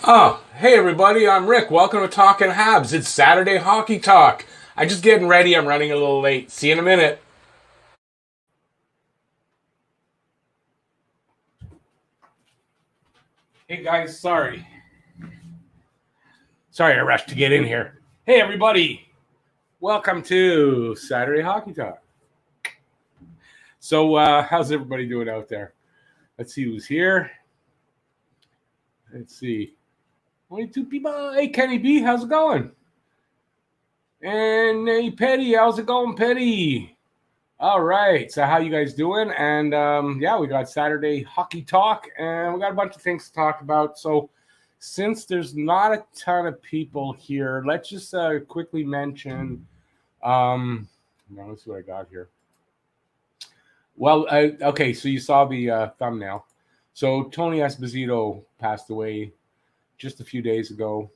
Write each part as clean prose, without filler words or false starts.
Oh, hey everybody, I'm Rick. Welcome to Talking Habs. It's Saturday Hockey Talk. I'm just getting ready. I'm running a little late. See you in a minute. Hey guys, sorry. Sorry I rushed to get in here. Hey everybody, welcome to Saturday Hockey Talk. So, how's everybody doing out there? Let's see who's here. Let's see. Only two people. Hey Kenny B, how's it going? And hey Petty, how's it going, Petty? All right. So how you guys doing? And yeah, we got Saturday Hockey Talk, and we got a bunch of things to talk about. So since there's not a ton of people here, let's just quickly mention. Now let's see what I got here. Well, okay. So you saw the thumbnail. So Tony Esposito passed away just a few days ago,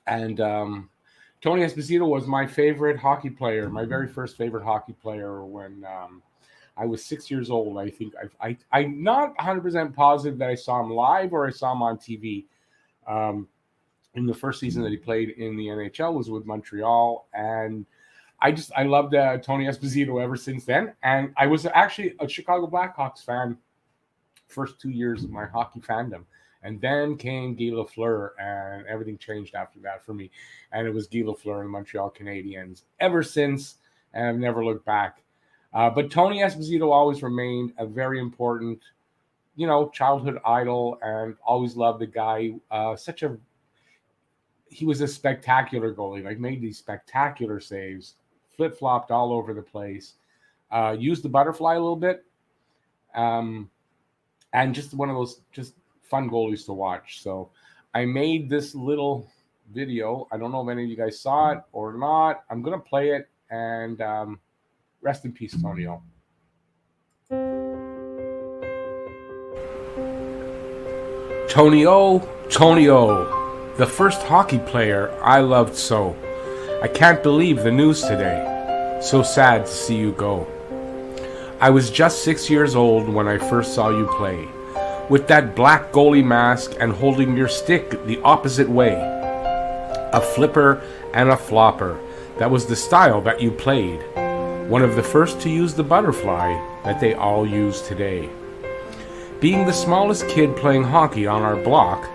and Tony Esposito was my favorite hockey player, my very first favorite hockey player when I was 6 years old. I think I'm not 100% positive that I saw him live or I saw him on TV. In the first season that he played in the NHL was with Montreal, and I loved Tony Esposito ever since then. And I was actually a Chicago Blackhawks fan first 2 years of my hockey fandom. And then came Guy Lafleur, and everything changed after that for me. And it was Guy Lafleur and the Montreal Canadiens ever since, and I've never looked back. But Tony Esposito always remained a very important, childhood idol, and always loved the guy. He was a spectacular goalie, like made these spectacular saves, flip-flopped all over the place, used the butterfly a little bit, and just one of those just fun goalies to watch. So I made this little video. I don't know if any of you guys saw it or not. I'm going to play it, and rest in peace, Tonio. Tonio, the first hockey player I loved so. I can't believe the news today. So sad to see you go. I was just 6 years old when I first saw you play, with that black goalie mask and holding your stick the opposite way. A flipper and a flopper. That was the style that you played. One of the first to use the butterfly that they all use today. Being the smallest kid playing hockey on our block,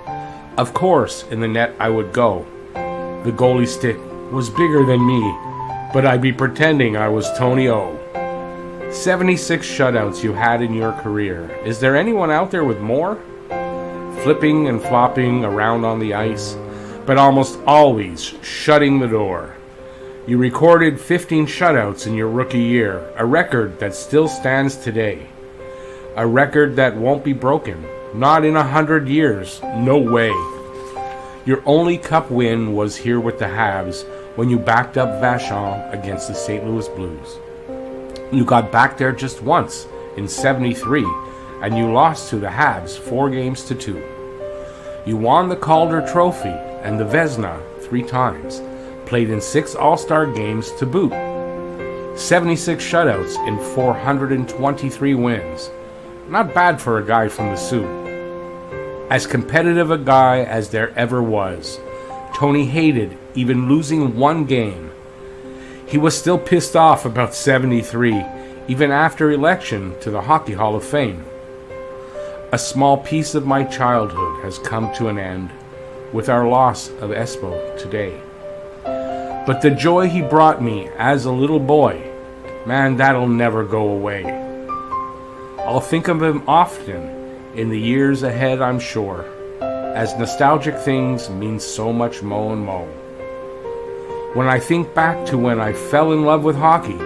of course in the net I would go. The goalie stick was bigger than me, but I'd be pretending I was Tony O. 76 shutouts you had in your career. Is there anyone out there with more? Flipping and flopping around on the ice, but almost always shutting the door. You recorded 15 shutouts in your rookie year, a record that still stands today. A record that won't be broken, not in 100 years, no way. Your only cup win was here with the Habs when you backed up Vachon against the St. Louis Blues. You got back there just once, in 73, and you lost to the Habs 4-2. You won the Calder Trophy and the Vezina 3 times, played in 6 All-Star games to boot. 76 shutouts in 423 wins. Not bad for a guy from the Sioux. As competitive a guy as there ever was. Tony hated even losing one game. He was still pissed off about 73, even after election to the Hockey Hall of Fame. A small piece of my childhood has come to an end with our loss of Espo today. But the joy he brought me as a little boy, man, that'll never go away. I'll think of him often in the years ahead, I'm sure, as nostalgic things mean so much mo and mo. When I think back to when I fell in love with hockey,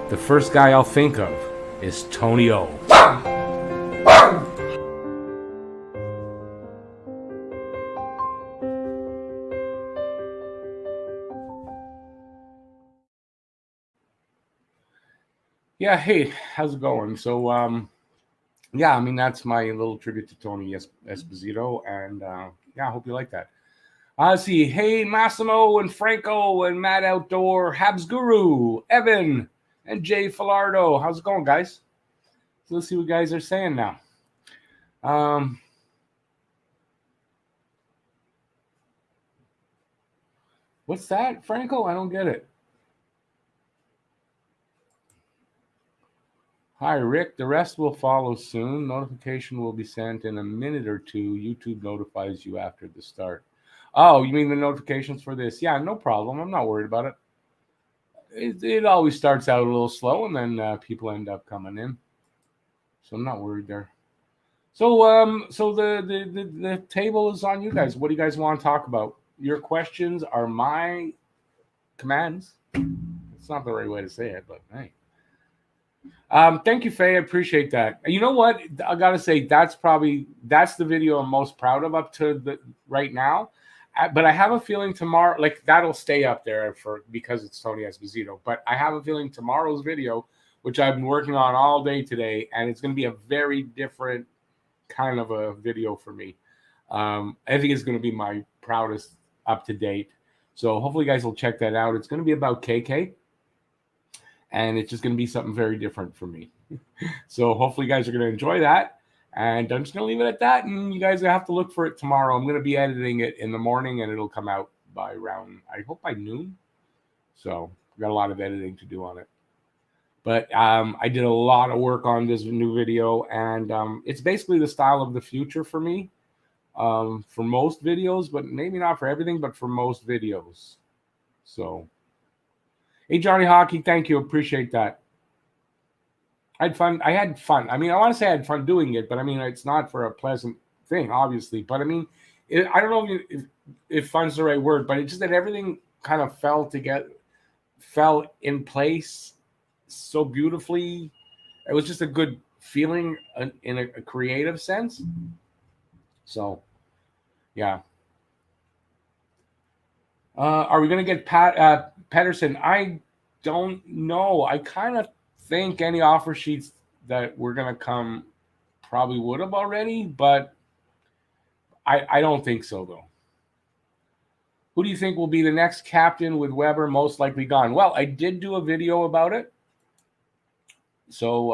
the first guy I'll think of is Tony O. Yeah, hey, how's it going? So, yeah, I mean, that's my little tribute to Tony Esposito, and yeah, I hope you like that. Let's see. Hey, Massimo and Franco and Matt Outdoor, Habs Guru, Evan, and Jay Filardo. How's it going, guys? So let's see what guys are saying now. What's that, Franco? I don't get it. Hi, Rick. The rest will follow soon. Notification will be sent in a minute or two. YouTube notifies you after the start. Oh, you mean the notifications for this? Yeah, no problem. I'm not worried about it. It always starts out a little slow, and then people end up coming in. So I'm not worried there. So the table is on you guys. What do you guys want to talk about? Your questions are my commands. It's not the right way to say it, but hey. Thank you, Faye. I appreciate that. You know what? I gotta say that's the video I'm most proud of up to the right now. But I have a feeling tomorrow, like that'll stay up there for because it's Tony Esposito. But I have a feeling tomorrow's video, which I've been working on all day today, and it's going to be a very different kind of a video for me. I think it's going to be my proudest up to date. So hopefully, you guys will check that out. It's going to be about KK, and it's just going to be something very different for me. So hopefully, you guys are going to enjoy that. And I'm just going to leave it at that. And you guys have to look for it tomorrow. I'm going to be editing it in the morning, and it'll come out by around, I hope, by noon. So I've got a lot of editing to do on it. But I did a lot of work on this new video, and it's basically the style of the future for me for most videos, but maybe not for everything, but for most videos. So, hey, Johnny Hockey, thank you. Appreciate that. I had fun. I had fun. I mean, I want to say I had fun doing it, but I mean, it's not for a pleasant thing, obviously. But I mean, I don't know if fun's the right word, but it's just that everything kind of fell together, fell in place so beautifully. It was just a good feeling in a creative sense. So, yeah. Are we going to get Pedersen? I don't know. I kind of think any offer sheets that were going to come probably would have already, but I don't think so, though. Who do you think will be the next captain with Weber most likely gone? Well, I did do a video about it. So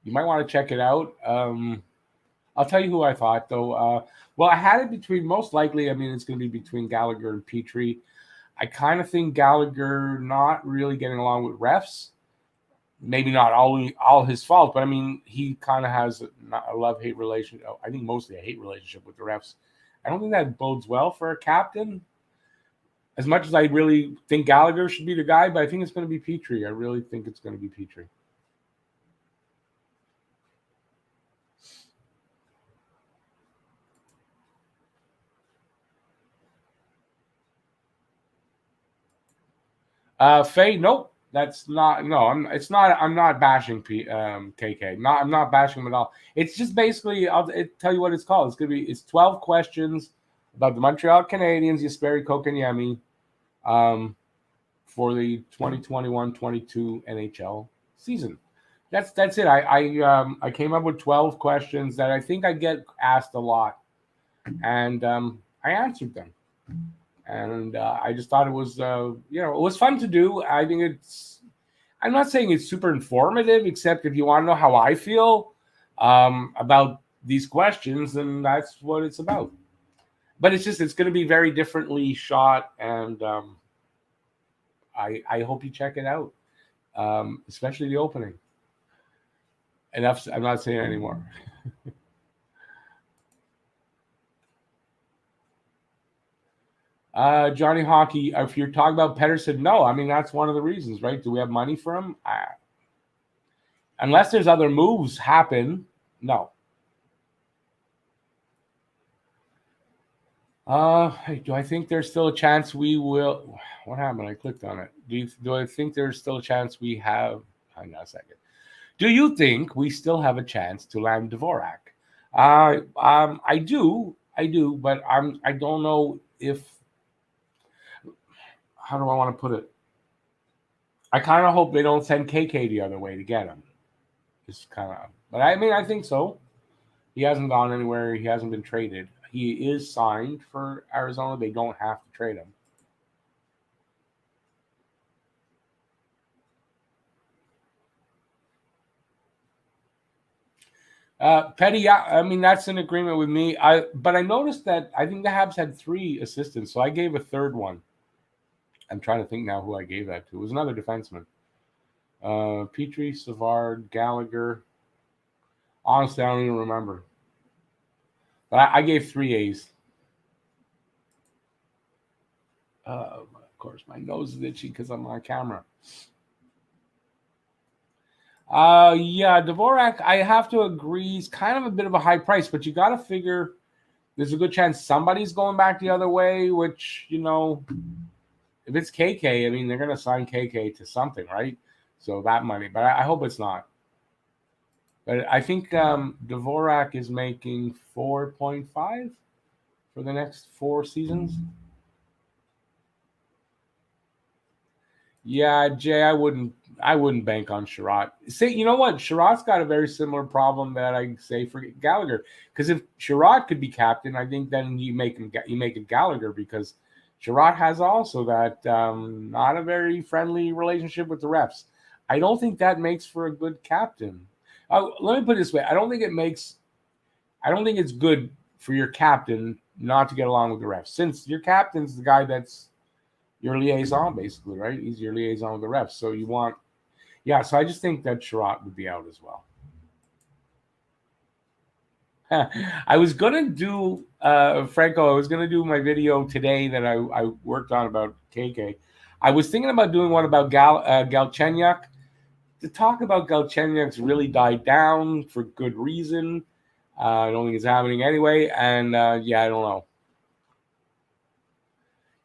you might want to check it out. I'll tell you who I thought, though. Well, I had it between most likely. I mean, it's going to be between Gallagher and Petrie. I kind of think Gallagher not really getting along with refs. Maybe not all his fault, but I mean, he kind of has a love-hate relationship. I think mostly a hate relationship with the refs. I don't think that bodes well for a captain. As much as I really think Gallagher should be the guy, but I think it's going to be Petrie. I really think it's going to be Petrie. Faye, nope. That's not no. It's not. I'm not bashing KK. I'm not bashing him at all. It's just basically. I'll tell you what it's called. It's gonna be. It's 12 questions about the Montreal Canadiens. Jesperi Kotkaniemi, for the 2021-22 NHL season. That's it. I came up with 12 questions that I think I get asked a lot, and I answered them. And I just thought it was, it was fun to do. I think I'm not saying it's super informative, except if you want to know how I feel about these questions, then that's what it's about. But it's going to be very differently shot, and I hope you check it out, especially the opening. Enough. I'm not saying anymore. Johnny Hockey, if you're talking about Pedersen, no. I mean, that's one of the reasons, right? Do we have money for him? Unless there's other moves happen, no. Do I think there's still a chance we will? What happened? I clicked on it. Do I think there's still a chance we have? Hang on a second. Do you think we still have a chance to land Dvorak? I do, but I don't know if. How do I want to put it? I kind of hope they don't send KK the other way to get him. Just kind of, but I mean, I think so. He hasn't gone anywhere. He hasn't been traded. He is signed for Arizona. They don't have to trade him. Petty, yeah, I mean that's in agreement with me. But I noticed that I think the Habs had 3 assistants, so I gave a third one. I'm trying to think now who I gave that to. It was another defenseman. Petrie, Savard, Gallagher. Honestly, I don't even remember. But I gave 3 A's. Of course, my nose is itchy because I'm on camera. Yeah, Dvorak, I have to agree, he's kind of a bit of a high price, but you got to figure there's a good chance somebody's going back the other way, which, if it's KK, I mean, they're going to sign KK to something, right? So that money, but I hope it's not. But I think Dvorak is making 4.5 for the next 4 seasons. Yeah, Jay, I wouldn't bank on Sherratt. Say, you know what? Sherratt's got a very similar problem that I say for Gallagher. Because if Sherratt could be captain, I think then you make it Gallagher, because Sherratt has also that not a very friendly relationship with the refs. I don't think that makes for a good captain. Let me put it this way: I don't think it's good for your captain not to get along with the refs, since your captain's the guy that's your liaison, basically, right? He's your liaison with the refs. So you want, yeah. So I just think that Sherratt would be out as well. I was gonna do Franco. I was gonna do my video today that I worked on about KK. I was thinking about doing one about Galchenyuk. To talk about Galchenyuk's really died down for good reason. I don't think it's happening anyway, and yeah, I don't know.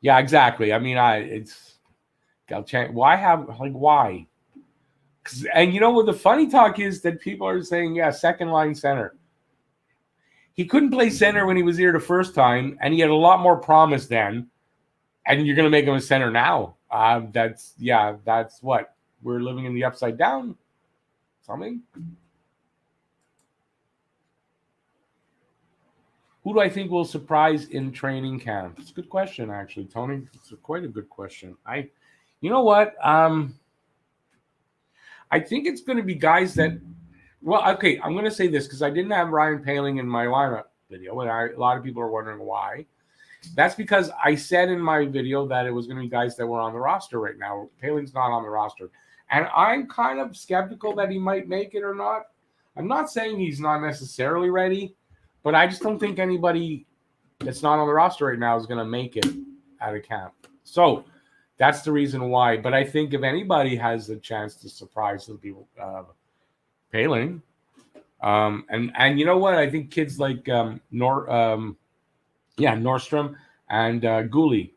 Yeah, exactly. I mean, it's Galchenyuk. Why? And you know what the funny talk is, that people are saying, yeah, second line center. He couldn't play center when he was here the first time, and he had a lot more promise then. And you're going to make him a center now. That's what we're living in, the upside down. Something. Who do I think will surprise in training camp? It's a good question, actually, Tony. It's quite a good question. You know what? I think it's going to be guys that. Well, okay, I'm going to say this because I didn't have Ryan Poehling in my lineup video, and a lot of people are wondering why. That's because I said in my video that it was going to be guys that were on the roster right now. Poehling's not on the roster, and I'm kind of skeptical that he might make it or not. I'm not saying he's not necessarily ready, but I just don't think anybody that's not on the roster right now is going to make it out of camp. So that's the reason why. But I think if anybody has a chance to surprise, it'll be Poehling. And you know what? I think kids like Nordstrom and Gooley.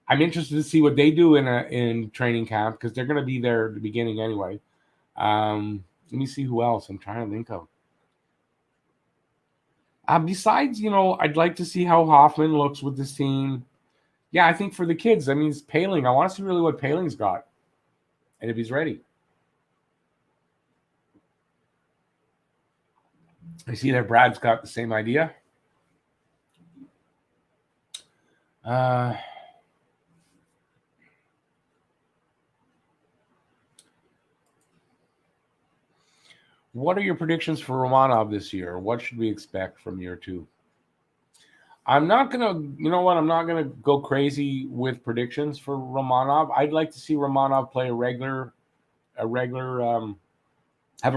I'm interested to see what they do in training camp, because they're going to be there at the beginning anyway. Let me see who else I'm trying to think of. Besides, I'd like to see how Hoffman looks with this team. Yeah, I think for the kids, I mean, it's Poehling. I want to see really what Poehling's got, and if he's ready. I see that Brad's got the same idea. What are your predictions for Romanov this year? What should we expect from year 2? I'm not gonna, I'm not gonna go crazy with predictions for Romanov. I'd like to see Romanov play have a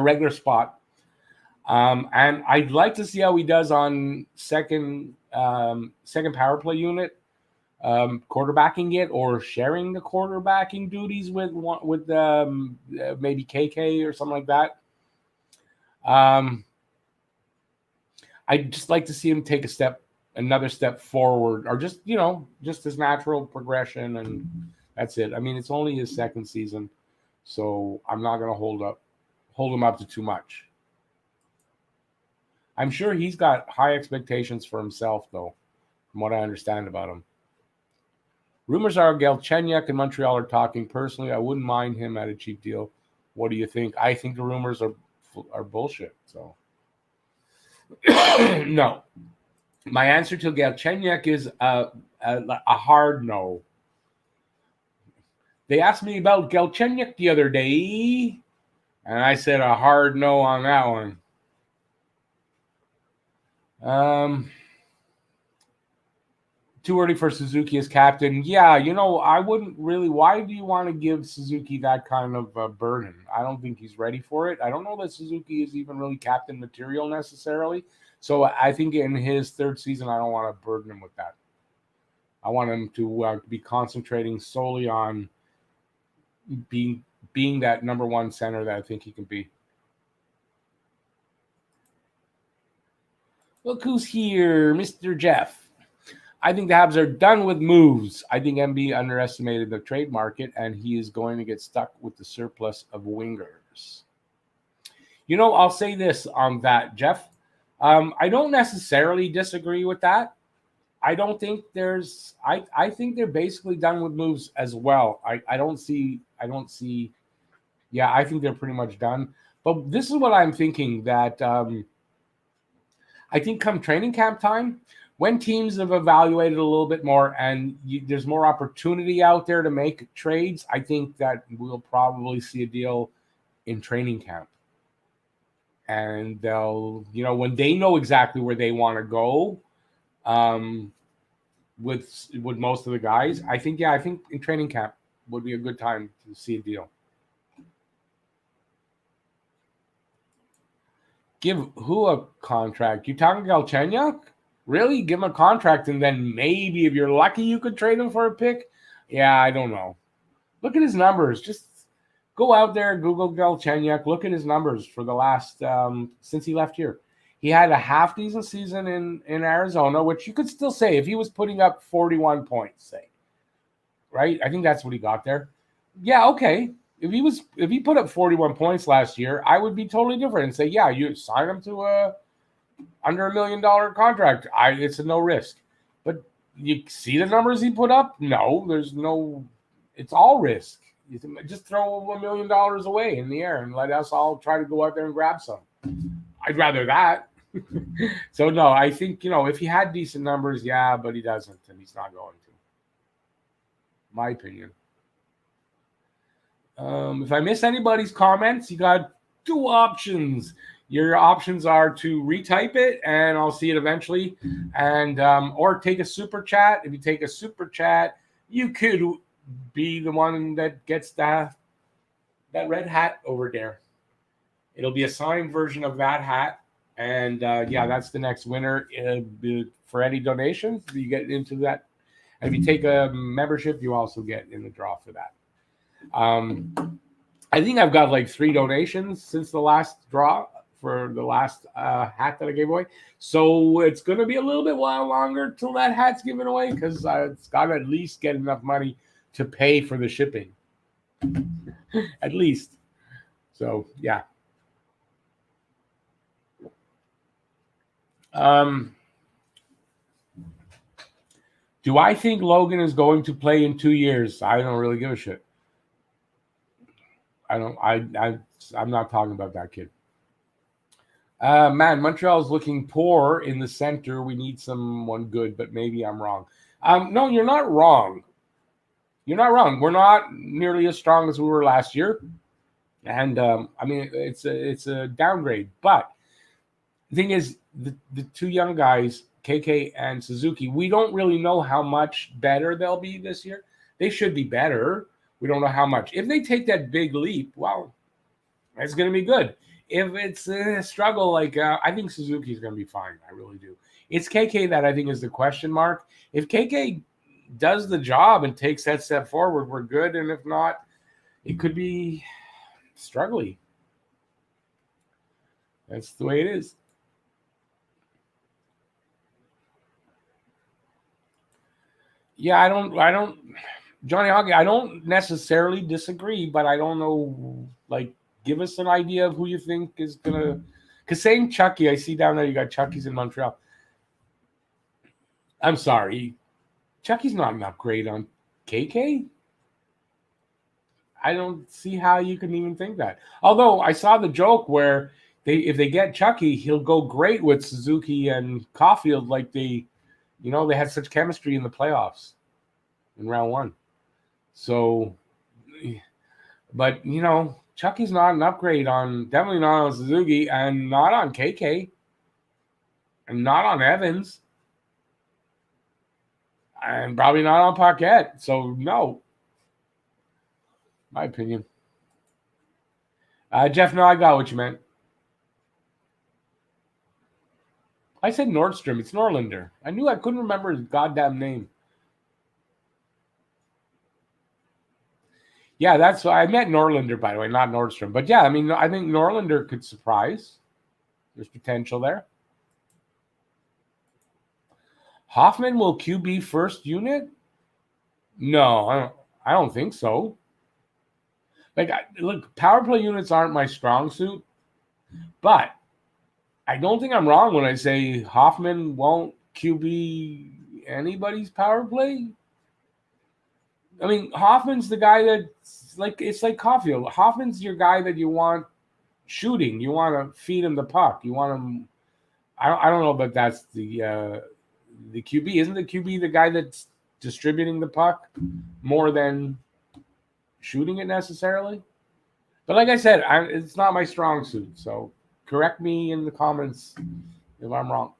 regular spot, and I'd like to see how he does on second power play unit, quarterbacking it, or sharing the quarterbacking duties with maybe KK or something like that. I'd just like to see him take another step forward, or just his natural progression, and that's it. I mean, it's only his second season, so I'm not going to hold him up to too much. I'm sure he's got high expectations for himself, though, from what I understand about him. Rumors are Galchenyuk and Montreal are talking. Personally, I wouldn't mind him at a cheap deal. What do you think? I think the rumors are bullshit. So no. My answer to Galchenyuk is a hard no. They asked me about Galchenyuk the other day, and I said a hard no on that one. Um, Too early for Suzuki as captain. Yeah, I wouldn't really. Why do you want to give Suzuki that kind of burden? I don't think he's ready for it. I don't know that Suzuki is even really captain material necessarily. So I think in his third season, I don't want to burden him with that. I want him to be concentrating solely on being that number one center that I think he can be. Look who's here, Mr. Jeff. I think the Habs are done with moves. I think MB underestimated the trade market, and he is going to get stuck with the surplus of wingers. I'll say this on that, Jeff. I don't necessarily disagree with that. I don't think there's. I think they're basically done with moves as well. I don't see. Yeah, I think they're pretty much done. But this is what I'm thinking that I think come training camp time, when teams have evaluated a little bit more and there's more opportunity out there to make trades, I think that we'll probably see a deal in training camp. And they'll, when they know exactly where they want to go, with most of the guys, I think in training camp would be a good time to see a deal. Give who a contract? You talking Galchenyuk? Really? Give him a contract, and then maybe if you're lucky, you could trade him for a pick? Yeah, I don't know. Look at his numbers. Just go out there, Google Galchenyuk. Look at his numbers for the last since he left here. He had a half-decent season in Arizona, which you could still say if he was putting up 41 points, say. Right? I think that's what he got there. Yeah, okay. If he put up 41 points last year, I would be totally different and say, yeah, you sign him to a under $1 million contract. It's a no risk. But you see the numbers he put up? No, there's no. It's all risk. You just throw $1 million away in the air and let us all try to go out there and grab some. I'd rather that. So no, I think if he had decent numbers, yeah, but he doesn't, and he's not going to. My opinion. If I miss anybody's comments, you got two options. Your options are to retype it, and I'll see it eventually, and or take a super chat. If you take a super chat, you could be the one that gets that red hat over there. It'll be a signed version of that hat, and yeah, that's the next winner. For any donations, you get into that. And if you take a membership, you also get in the draw for that. I think I've got like 3 donations since the last draw for the last hat that I gave away. So it's going to be a little bit while longer till that hat's given away because it's got to at least get enough money to pay for the shipping. At least. So, yeah. Do I think Logan is going to play in 2 years? I don't really give a shit. I'm not talking about that kid. Man, Montreal is looking poor in the center. We need someone good, but maybe I'm wrong. No, you're not wrong. You're not wrong. We're not nearly as strong as we were last year, and I mean it's a downgrade. But the thing is, the 2 young guys, KK and Suzuki, we don't really know how much better they'll be this year. They should be better. We don't know how much. If they take that big leap, well, it's going to be good. If it's a struggle, I think Suzuki's going to be fine. I really do. It's KK that I think is the question mark. If KK does the job and takes that step forward, we're good. And if not, it could be struggling. That's the way it is. Yeah, I don't, Johnny Hockey, I don't necessarily disagree, but I don't know, give us an idea of who you think is going to, because saying Chucky, I see down there you got Chucky's in Montreal. I'm sorry. Chucky's not an upgrade on KK. I don't see how you can even think that. Although I saw the joke where if they get Chucky, he'll go great with Suzuki and Caulfield they had such chemistry in the playoffs in round 1. So, but, Chucky's not an upgrade definitely not on Suzuki and not on KK. and not on Evans, and probably not on Paquette. So no, my opinion. Jeff, no, I got what you meant. I said Nordstrom. It's Norlinder. I knew I couldn't remember his goddamn name. Yeah, that's I meant Norlinder, by the way, not Nordstrom. But yeah, I mean, I think Norlinder could surprise. There's potential there. Hoffman will QB first unit? No, I don't think so. Like, look, power play units aren't my strong suit, but I don't think I'm wrong when I say Hoffman won't QB anybody's power play. I mean, Hoffman's the guy that's like, it's like Caulfield. Hoffman's your guy that you want shooting. You want to feed him the puck. You want him. I don't know, but that's the QB. Isn't the QB the guy that's distributing the puck more than shooting it necessarily? But like I said, it's not my strong suit. So correct me in the comments if I'm wrong.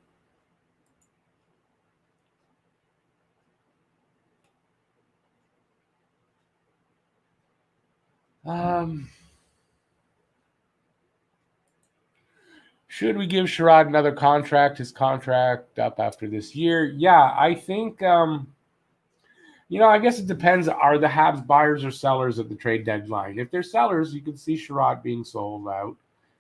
Should we give Sherrod another contract? His contract up after this year? Yeah, I think. I guess it depends. Are the Habs buyers or sellers at the trade deadline? If they're sellers, you can see Sherrod being sold out.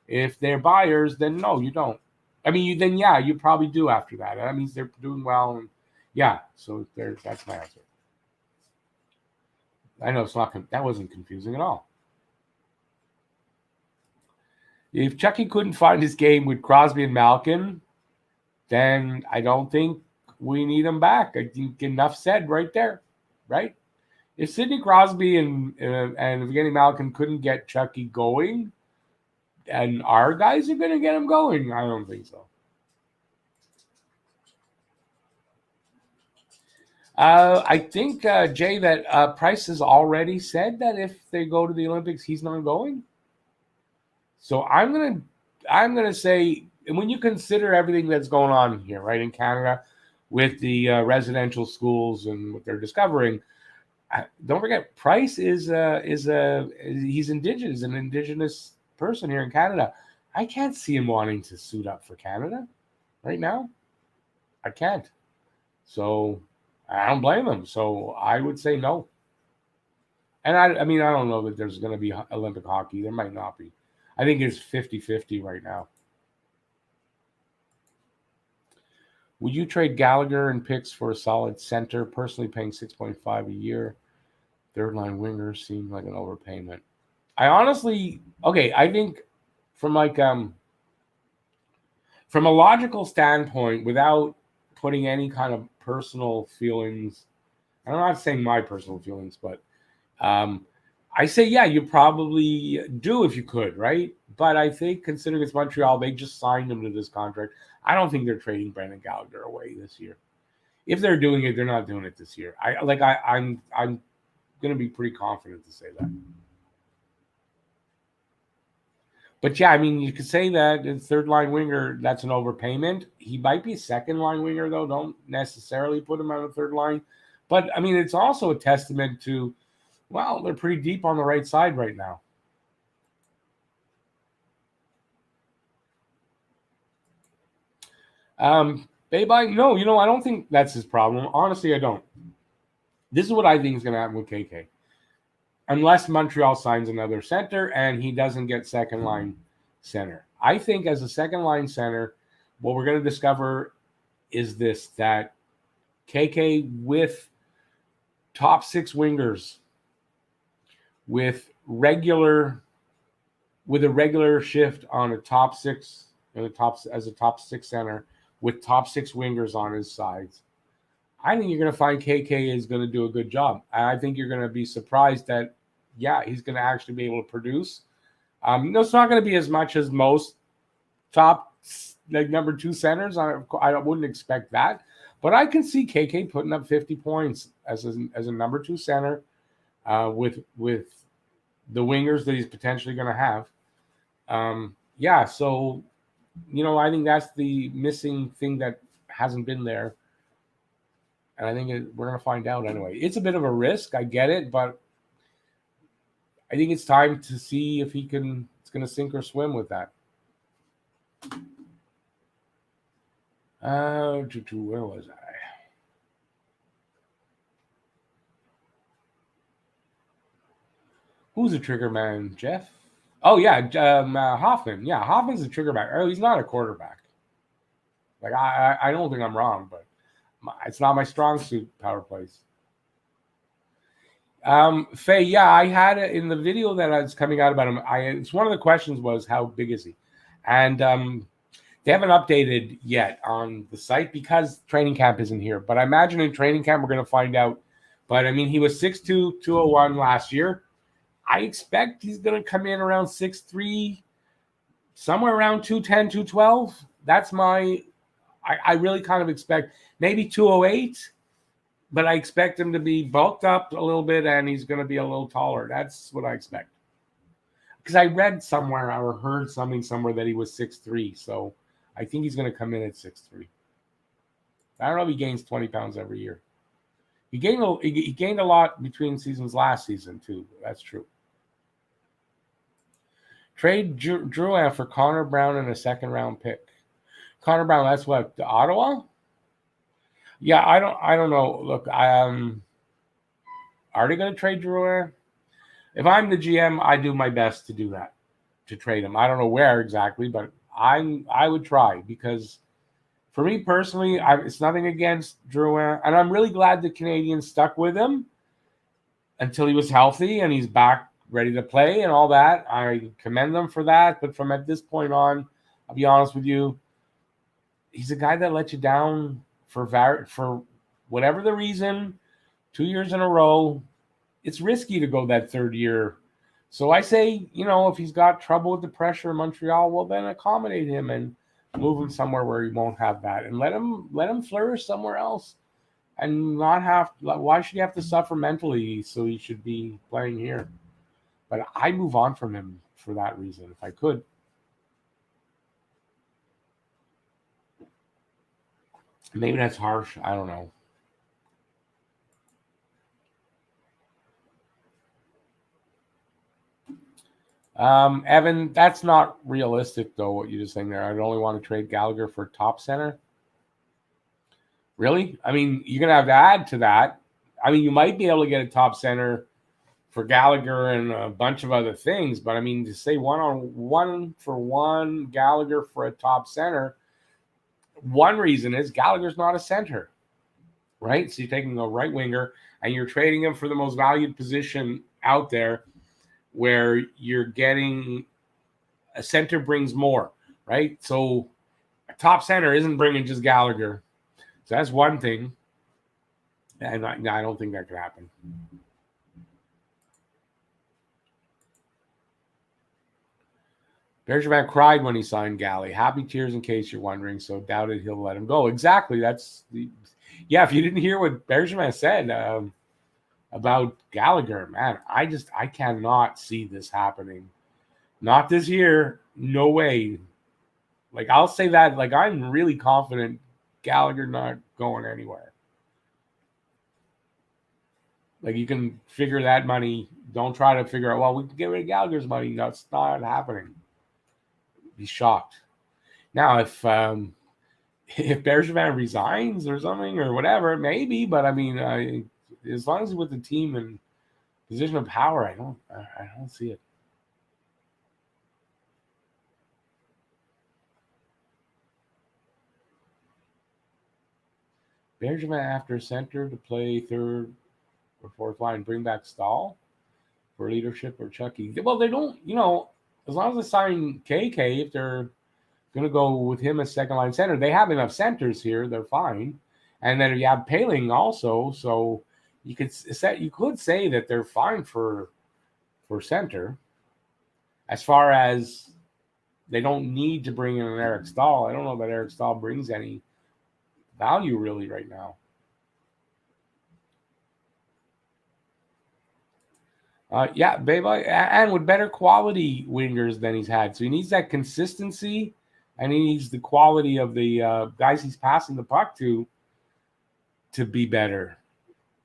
If they're buyers, then no, you don't. I mean, then yeah, you probably do after that. That means they're doing well, and yeah. So that's my answer. I know it's not. That wasn't confusing at all. If Chucky couldn't find his game with Crosby and Malkin, then I don't think we need him back. I think enough said right there, right? If Sidney Crosby and Evgeny Malkin couldn't get Chucky going, and our guys are going to get him going, I don't think so. I think Jay that Price has already said that if they go to the Olympics, he's not going. So I'm gonna say when you consider everything that's going on here, right in Canada, with the residential schools and what they're discovering, don't forget Price is he's indigenous, an indigenous person here in Canada. I can't see him wanting to suit up for Canada right now. I can't. So I don't blame him. So I would say no. And I mean, I don't know that there's going to be Olympic hockey. There might not be. I think it's 50-50 right now. Would you trade Gallagher and picks for a solid center? Personally, paying 6.5 a year. Third line wingers seem like an overpayment. I honestly, I think from from a logical standpoint, without putting any kind of personal feelings, I'm not saying my personal feelings, but I say, yeah, you probably do if you could, right? But I think considering it's Montreal, they just signed him to this contract. I don't think they're trading Brendan Gallagher away this year. If they're doing it, they're not doing it this year. I'm going to be pretty confident to say that. But yeah, I mean, you could say that the third line winger, that's an overpayment. He might be second line winger, though. Don't necessarily put him on the third line. But I mean, it's also a testament to, well, they're pretty deep on the right side right now. Baby, no, I don't think that's his problem. Honestly, I don't. This is what I think is going to happen with KK. Unless Montreal signs another center and he doesn't get second line center. I think as a second line center, what we're going to discover is this, that KK with top six wingers, with a regular shift on a top six, as a top six center, with top six wingers on his sides, I think you're going to find KK is going to do a good job. I think you're going to be surprised that, yeah, he's going to actually be able to produce. It's not going to be as much as most top number two centers. I wouldn't expect that, but I can see KK putting up 50 points as a number two center with the wingers that he's potentially going to have. So I think that's the missing thing that hasn't been there. And I think we're going to find out anyway. It's a bit of a risk. I get it. But I think it's time to see if it's going to sink or swim with that. Where was I? Who's a trigger man? Jeff? Oh, yeah. Hoffman. Yeah, Hoffman's a trigger back. Oh, he's not a quarterback. Like, I don't think I'm wrong, but it's not my strong suit, power plays. Faye, yeah, I had it in the video that was coming out about him. It's one of the questions was, how big is he? And they haven't updated yet on the site because training camp isn't here. But I imagine in training camp we're going to find out. But I mean, he was 6'2", 201 last year. I expect he's going to come in around 6'3", somewhere around 210, 212. That's I really kind of expect maybe 208, but I expect him to be bulked up a little bit and he's going to be a little taller. That's what I expect. Because I read somewhere or heard something somewhere that he was 6'3", so I think he's going to come in at 6'3". I don't know if he gains 20 pounds every year. He gained a lot between seasons last season, too. That's true. Trade Drouin for Connor Brown and a second-round pick. Connor Brown, that's what, Ottawa? Yeah, I don't know. Look, are they going to trade Drouin? If I'm the GM, I do my best to do that, to trade him. I don't know where exactly, but I would try because for me personally, it's nothing against Drouin, and I'm really glad the Canadiens stuck with him until he was healthy and he's back ready to play and all that. I commend them for that, but from at this point on, I'll be honest with you, he's a guy that let you down for whatever the reason, 2 years in a row. It's risky to go that third year. So I say, if he's got trouble with the pressure in Montreal, well, then accommodate him and move him somewhere where he won't have that, and let him flourish somewhere else, and not why should he have to suffer mentally? So he should be playing here. But I move on from him for that reason, if I could. Maybe that's harsh. I don't know. Evan, that's not realistic, though, what you just saying there. I'd only want to trade Gallagher for top center. Really? I mean, you're going to have to add to that. I mean, you might be able to get a top center for Gallagher and a bunch of other things, but I mean, to say 1-on-1 Gallagher for a top center, one reason is Gallagher's not a center, right? So you're taking a right winger and you're trading him for the most valued position out there, where you're getting a center brings more, right? So a top center isn't bringing just Gallagher. So that's one thing. And I don't think that could happen. Bergevin cried when he signed Galley. Happy tears in case you're wondering, so doubted he'll let him go. Exactly. If you didn't hear what Bergevin said, about Gallagher, man, I cannot see this happening. Not this year. No way. Like, I'll say that, like, I'm really confident Gallagher not going anywhere. Like, you can figure that money. Don't try to figure out, well, we can get rid of Gallagher's money. That's not happening. Be shocked. Now, if Bergevin resigns or something or whatever, maybe, but I mean, as long as he's with the team and position of power, I don't see it. Bergevin after center to play third or fourth line, bring back Stahl for leadership or Chucky. Well, they don't, as long as they sign KK, if they're going to go with him as second line center, they have enough centers here. They're fine. And then you have Paling also, so you could say that they're fine for center. As far as they don't need to bring in an Eric Stahl, I don't know that Eric Stahl brings any value really right now. Babe, and with better quality wingers than he's had. So he needs that consistency and he needs the quality of the guys he's passing the puck to be better.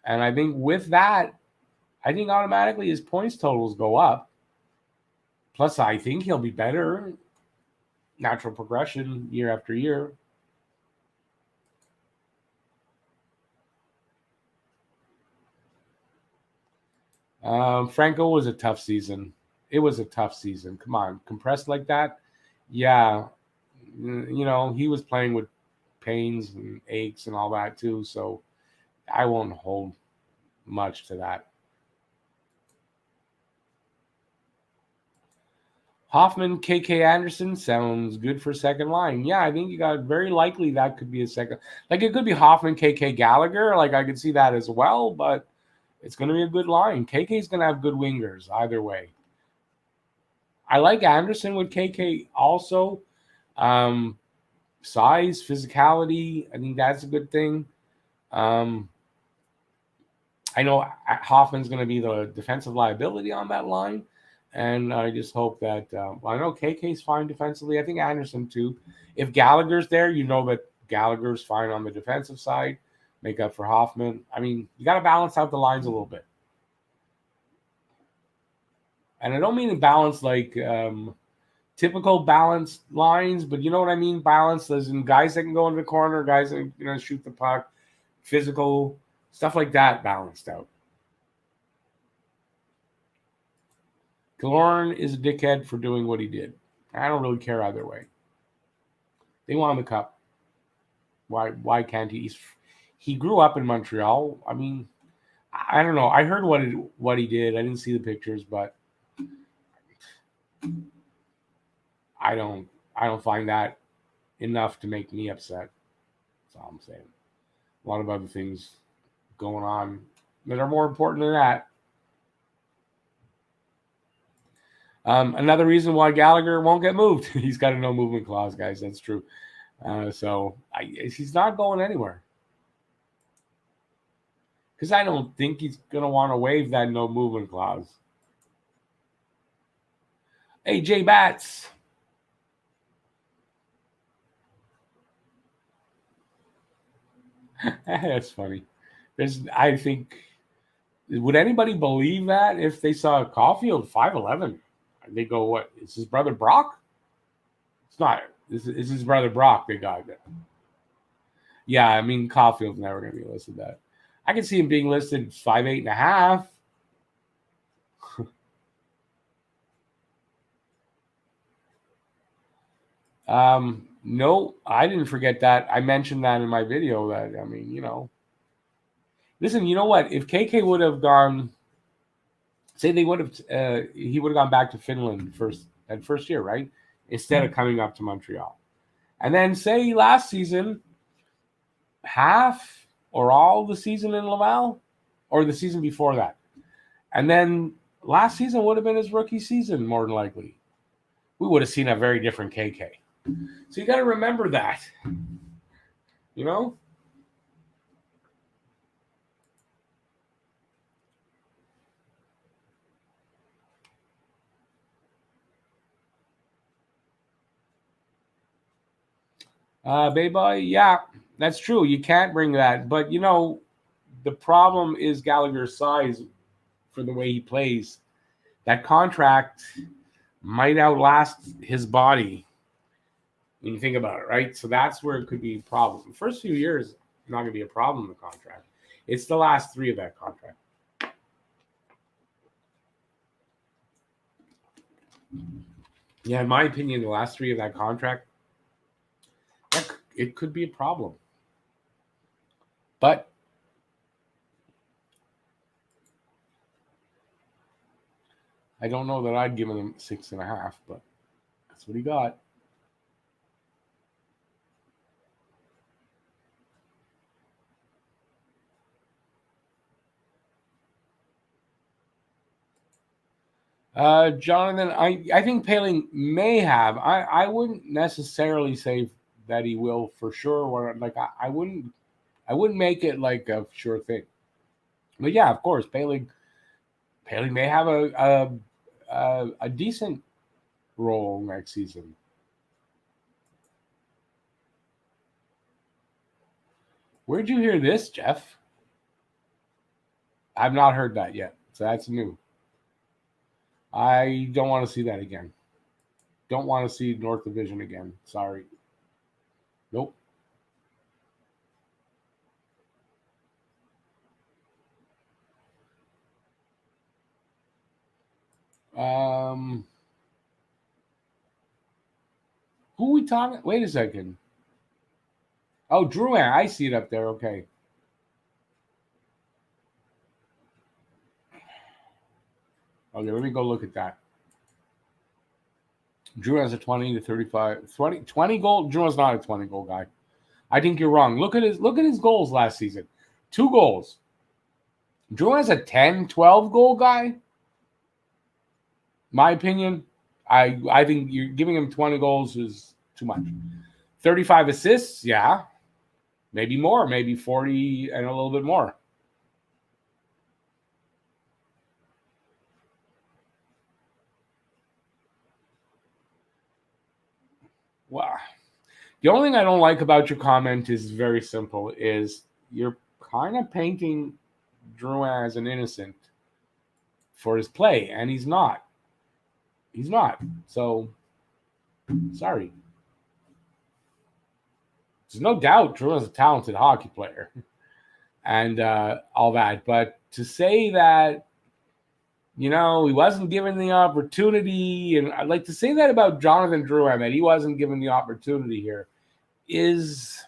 And I think with that, I think automatically his points totals go up. Plus, I think he'll be better. Natural progression year after year. Franco was a tough season. It was a tough season. Come on, compressed like that. Yeah, he was playing with pains and aches and all that too. So I won't hold much to that. Hoffman, KK Anderson sounds good for second line. Yeah, I think you got very likely that could be a second. Like it could be Hoffman, KK Gallagher. Like I could see that as well, but it's going to be a good line. KK's going to have good wingers either way. I like Anderson with KK also. Size, physicality, I think that's a good thing. I know Hoffman's going to be the defensive liability on that line. And I just hope that, I know KK's fine defensively. I think Anderson too. If Gallagher's there, you know that Gallagher's fine on the defensive side. Make up for Hoffman. I mean, you got to balance out the lines a little bit. And I don't mean to balance like typical balanced lines, but you know what I mean? Balance as in guys that can go into the corner, guys that shoot the puck, physical, stuff like that balanced out. Killorn is a dickhead for doing what he did. I don't really care either way. They won the cup. Why can't he? He grew up in Montreal. I mean, I don't know. I heard what he did. I didn't see the pictures, but I don't find that enough to make me upset. That's all I'm saying. A lot of other things going on that are more important than that. Another reason why Gallagher won't get moved. He's got a no movement clause, guys. That's true. So he's not going anywhere. Because I don't think he's going to want to waive that no movement clause. Hey, Jay Bats. That's funny. I think, would anybody believe that if they saw Caulfield 5'11"? They go, what? Is his brother Brock? It's not. It's his brother Brock they got there. Yeah, I mean, Caulfield's never going to be listed that. I can see him being listed 5'8.5". No, I didn't forget that. I mentioned that in my video. That I mean, listen. You know what? If KK would have gone, say they would have, he would have gone back to Finland first year, right? Instead of coming up to Montreal, and then say last season, half or all the season in Laval, or the season before that, and then last season would have been his rookie season, more than likely. We would have seen a very different KK. So you got to remember that, you know. Baby, yeah, that's true. You can't bring that, but the problem is Gallagher's size for the way he plays. That contract might outlast his body when you think about it, right? So that's where it could be a problem. The first few years, not going to be a problem in the contract. It's the last 3 of that contract. Yeah, in my opinion, the last 3 of that contract, it could be a problem. But I don't know that I'd given him 6.5, but that's what he got. Jonathan, I think Paling may have. I wouldn't necessarily say that he will for sure. Or like I wouldn't make it like a sure thing. But yeah, of course, Paling may have a decent role next season. Where'd you hear this, Jeff? I've not heard that yet, so that's new. I don't want to see that again. Don't want to see North Division again. Sorry. Nope. Who we talking? Wait a second. Oh, Drouin. I see it up there. Okay. Okay, let me go look at that. Drew has a 20 to 35, 20 goal. Drew is not a 20 goal guy. I think you're wrong. Look at his goals last season. 2 goals. Drew has a 10, 12 goal guy. My opinion, I think you're giving him 20 goals is too much. 35 assists, yeah. Maybe more, maybe 40 and a little bit more. Well, the only thing I don't like about your comment is very simple, is you're kind of painting Drouin as an innocent for his play, and he's not. He's not. So, sorry. There's no doubt Drouin's a talented hockey player and all that. But to say that, he wasn't given the opportunity, and I'd like to say that about Jonathan Drouin, that he wasn't given the opportunity here, is,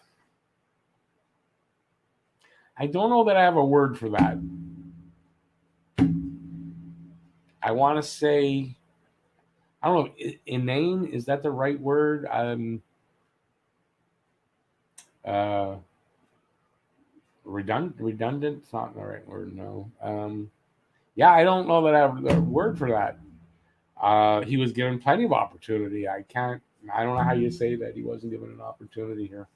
I don't know that I have a word for that. I want to say, I don't know, inane, is that the right word? Redundant? It's not the right word, no. Yeah, I don't know that I have a word for that. He was given plenty of opportunity. I don't know how you say that he wasn't given an opportunity here.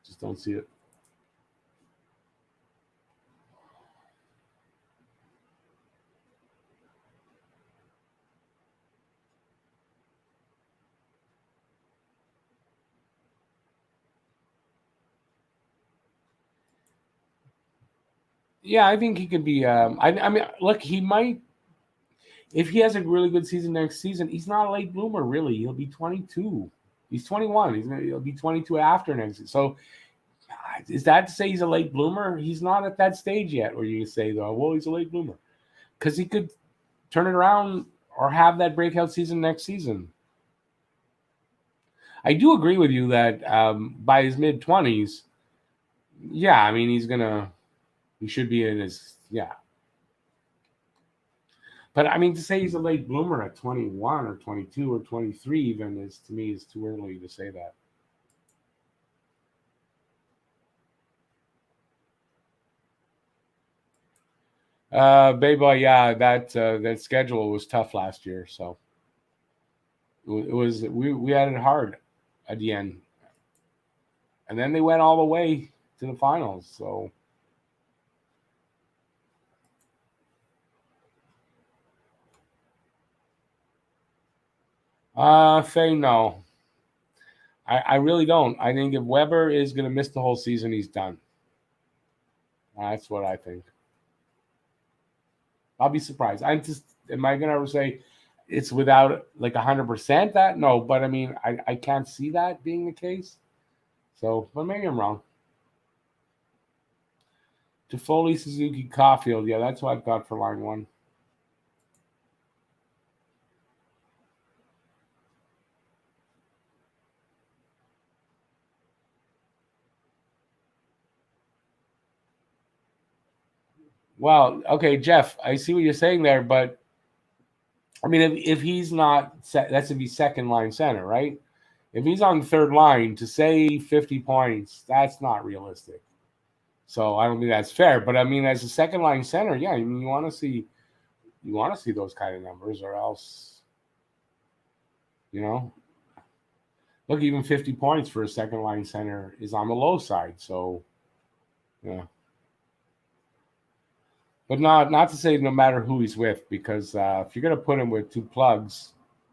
Just don't see it. Yeah, I think he could be. I mean, look, he might. If he has a really good season next season, he's not a late bloomer, really. He'll be 22. He's 21. He'll be 22 after next season. So, is that to say he's a late bloomer? He's not at that stage yet where you say, though, well, he's a late bloomer. Because he could turn it around or have that breakout season next season. I do agree with you that by his mid-20s, yeah, I mean, he should be in his, yeah. But I mean, to say he's a late bloomer at 21 or 22 or 23 even is, to me, is too early to say that. Bayboy, yeah, that schedule was tough last year, so it was we had it hard at the end, and then they went all the way to the finals. So, Faye, no, I really don't. I think if Weber is going to miss the whole season, he's done. That's what I think. I'll be surprised. Am I going to say it's without like 100% that? No, but I mean, I can't see that being the case. So, but maybe I'm wrong. Toffoli, Suzuki, Caulfield. Yeah, that's what I've got for line 1. Well, okay, Jeff, I see what you're saying there, but I mean, if he's not, that's if he's second line center, right? If he's on the third line, to say 50 points, that's not realistic. So I don't think that's fair. But I mean, as a second line center, yeah, I mean, you want to see those kind of numbers, or else, look, even 50 points for a second line center is on the low side. So, yeah. But not to say no matter who he's with, because if you're going to put him with 2 plugs,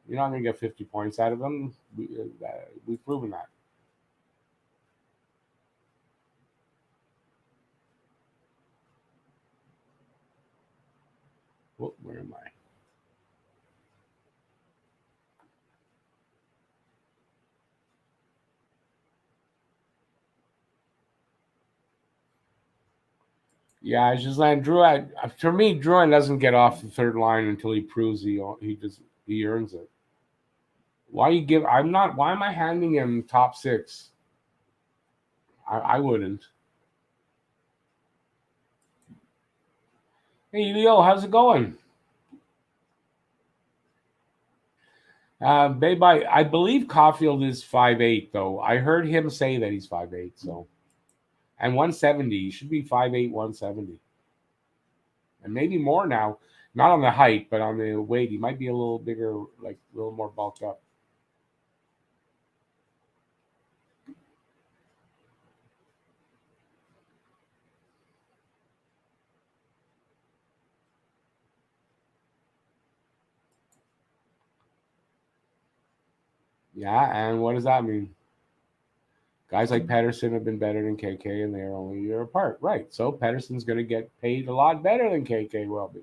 you're not going to get 50 points out of him. We've proven that. Where am I? Yeah, it's just like Drouin. For me, Drouin doesn't get off the third line until he proves he earns it. Why you give? I'm not. Why am I handing him top six? I wouldn't. Hey Leo, how's it going? Babe, I believe Caulfield is 5'8", though. I heard him say that he's 5'8", so and 170. He should be 5'8", 170, and maybe more now. Not on the height, but on the weight, he might be a little bigger, like a little more bulked up. Yeah, and what does that mean? Guys like Pedersen have been better than KK, and they're only a year apart, right? So Pedersen's going to get paid a lot better than KK will be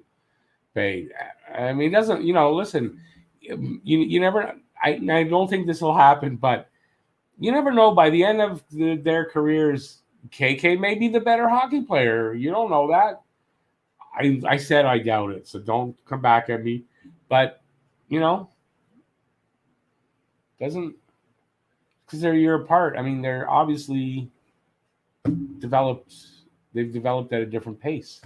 paid. I mean, doesn't listen, you never. I don't think this will happen, but you never know. By the end of their careers, KK may be the better hockey player. You don't know that. I said I doubt it, so don't come back at me. But you know, doesn't because they're a year apart. I mean, they're obviously developed. They've developed at a different pace.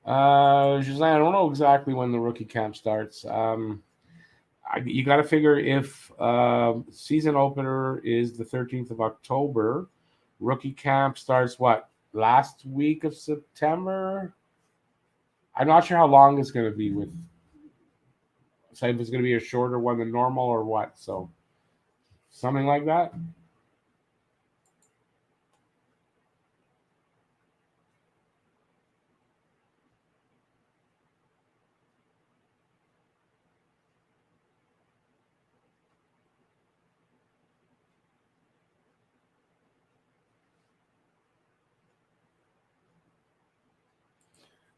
Gislain, I don't know exactly when the rookie camp starts. You got to figure if season opener is the 13th of October, rookie camp starts what, last week of September? I'm not sure how long it's going to be with. So if it's going to be a shorter one than normal or what. So something like that.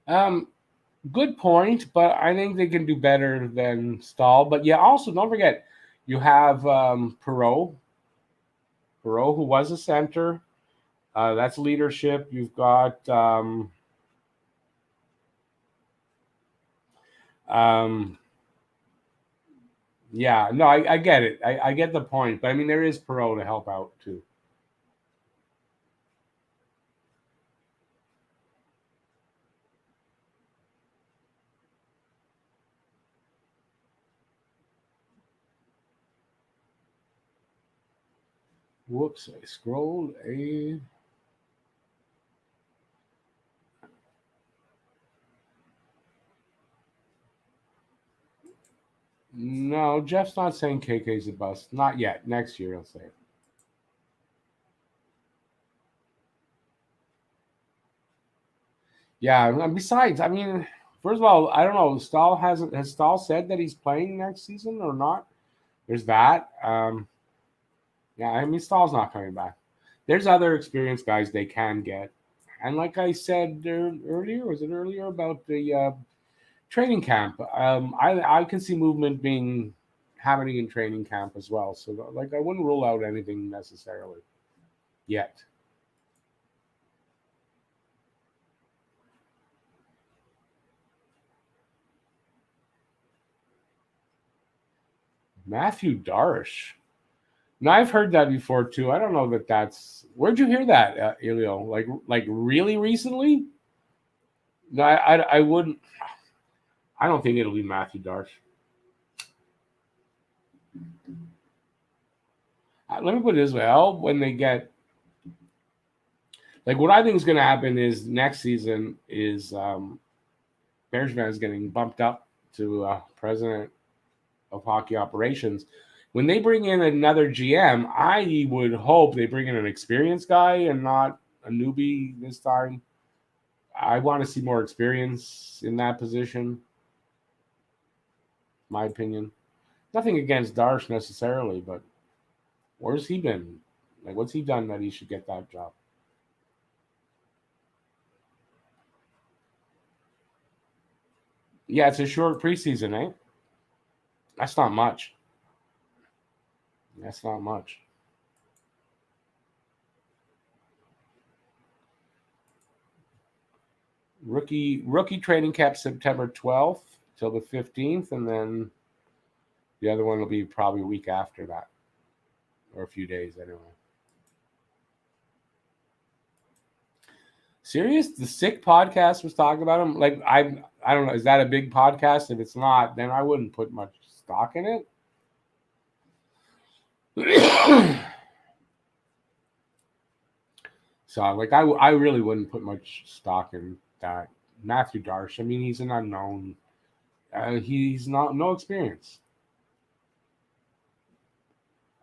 Um, Good point, but I think they can do better than Stahl. But yeah, also don't forget, you have Perot, who was a center. That's leadership. You've got um, yeah, no, I get it. I get the point, but I mean there is Perot to help out too. Whoops, I scrolled a. No, Jeff's not saying KK's a bust. Not yet. Next year he'll say it. Yeah, and besides, I mean, first of all, I don't know. Stahl hasn't has Stahl said that he's playing next season or not? There's that. Yeah, I mean Stahl's not coming back. There's other experienced guys they can get, and like I said earlier, was it earlier about the training camp? I can see movement being happening in training camp as well. So like I wouldn't rule out anything necessarily yet. Matthew Darsh. Now I've heard that before too. I don't know that that's. Where'd you hear that, Elio? Like really recently? No, I wouldn't. I don't think it'll be Matthew Darsh. Let me put it this way: when they get like what I think is going to happen is next season is Bergevin is getting bumped up to president of hockey operations. When they bring in another GM, I would hope they bring in an experienced guy and not a newbie this time. I want to see more experience in that position. My opinion. Nothing against Darsh necessarily, but where's he been? Like, what's he done that he should get that job? Yeah, it's a short preseason, eh? That's not much. That's not much. Rookie training camp September 12th till the 15th, and then the other one will be probably a week after that, or a few days anyway. Serious? The Sick podcast was talking about him. Like I don't know. Is that a big podcast? If it's not, then I wouldn't put much stock in it. So like I really wouldn't put much stock in that. Matthew Darsh. I mean, he's an unknown. He's not no experience.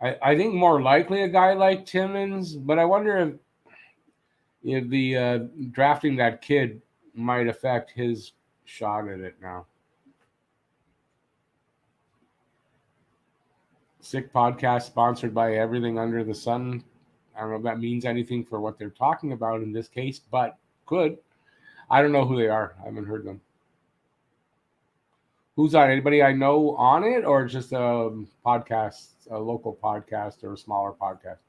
I think more likely a guy like Timmins, but I wonder if the drafting that kid might affect his shot at it now. Sick podcast sponsored by Everything Under the Sun. I don't know if that means anything for what they're talking about in this case, but could. I don't know who they are. I haven't heard them. Who's on? Anybody I know on it, or just a podcast, a local podcast, or a smaller podcast?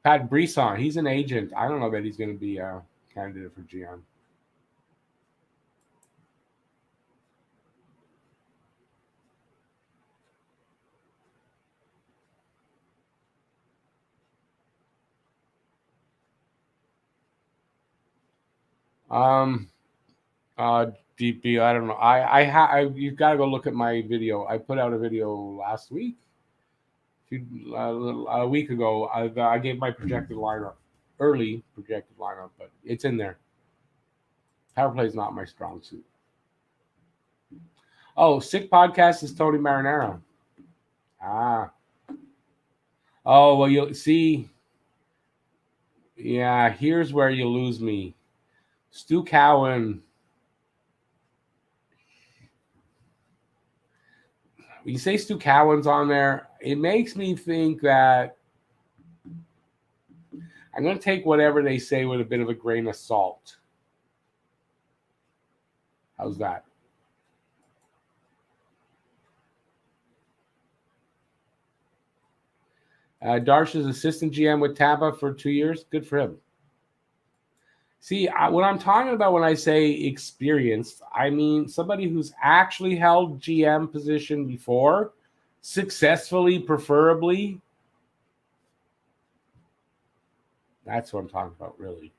Pat Brisson. He's an agent. I don't know that he's going to be a candidate for GM. Um, DP. I don't know. You've got to go look at my video. I put out a video last week, a week ago. I gave my projected lineup, early projected lineup, but it's in there. Power play is not my strong suit. Oh, Sick podcast is Tony Marinaro. Ah. Oh well, you'll see. Yeah, here's where you lose me. Stu Cowan. When you say Stu Cowan's on there, it makes me think that I'm going to take whatever they say with a bit of a grain of salt. How's that? Darsh's assistant GM with Tampa for 2 years. Good for him. See, what I'm talking about when I say experienced, I mean somebody who's actually held GM position before, successfully, preferably. That's what I'm talking about, really.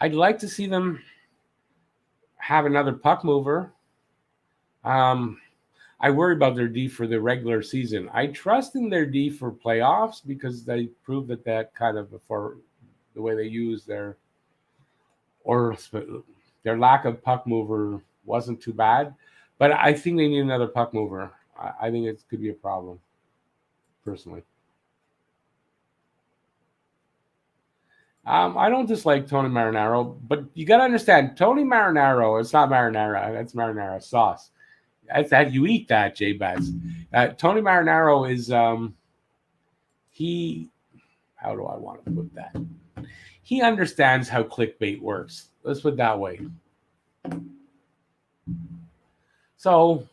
I'd like to see them have another puck mover. I worry about their D for the regular season. I trust in their D for playoffs because they proved that kind of for the way they use their lack of puck mover wasn't too bad. But I think they need another puck mover. I think it could be a problem, personally. I don't dislike Tony Marinaro, but you got to understand, Tony Marinaro, it's not marinara, that's marinara sauce. That's how you eat that, J Baz. Tony Marinaro is he. How do I want to put that? He understands how clickbait works. Let's put it that way. So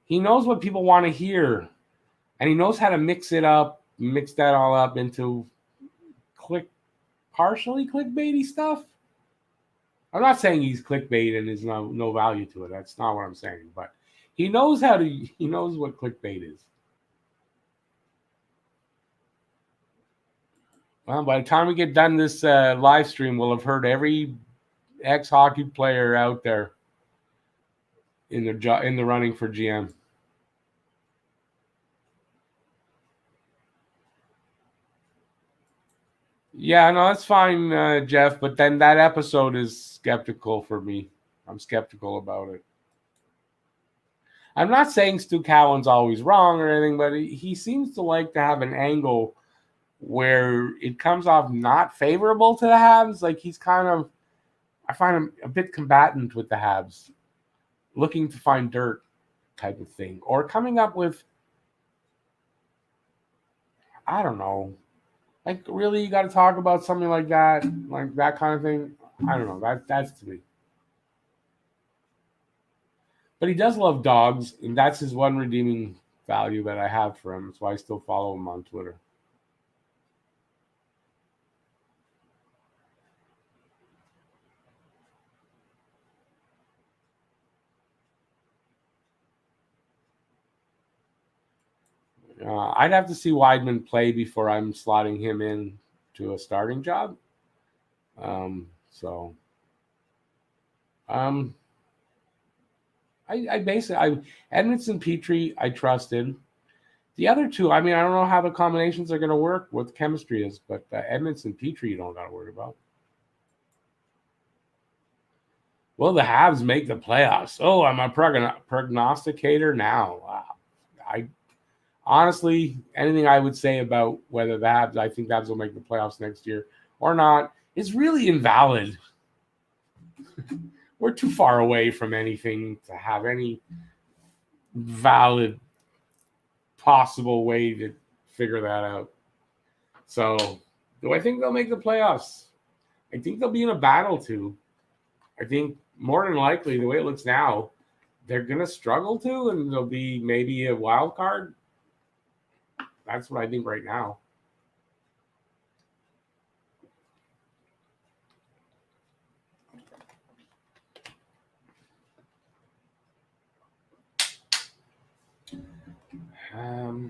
he knows what people want to hear, and he knows how to mix that all up into partially clickbaity stuff. I'm not saying he's clickbait and there's no value to it. That's not what I'm saying. But he knows what clickbait is. Well, by the time we get done this live stream, we'll have heard every ex-hockey player out there in the running for GM. Yeah, no, that's fine, Jeff. But then that episode is skeptical for me. I'm skeptical about it. I'm not saying Stu Cowan's always wrong or anything, but he seems to like to have an angle where it comes off not favorable to the Habs. Like he's kind of I find him a bit combatant with the Habs, looking to find dirt type of thing, or coming up with, I don't know, like really you got to talk about something like that kind of thing. I don't know. That's to me. But he does love dogs, and that's his one redeeming value that I have for him. That's why I still follow him on Twitter. I'd have to see Weidman play before I'm slotting him in to a starting job. So um, I basically Edmondson Petrie I trusted. The other two, I mean, I don't know how the combinations are going to work, what the chemistry is, but Edmondson Petrie you don't got to worry about. Will the Habs make the playoffs? Oh, I'm a prognosticator now. I honestly, anything I would say about whether the Habs, I think the Habs will make the playoffs next year or not, is really invalid. We're too far away from anything to have any valid possible way to figure that out. So, do I think they'll make the playoffs? I think they'll be in a battle too. I think more than likely, the way it looks now, they're going to struggle to, and there'll be maybe a wild card. That's what I think right now. I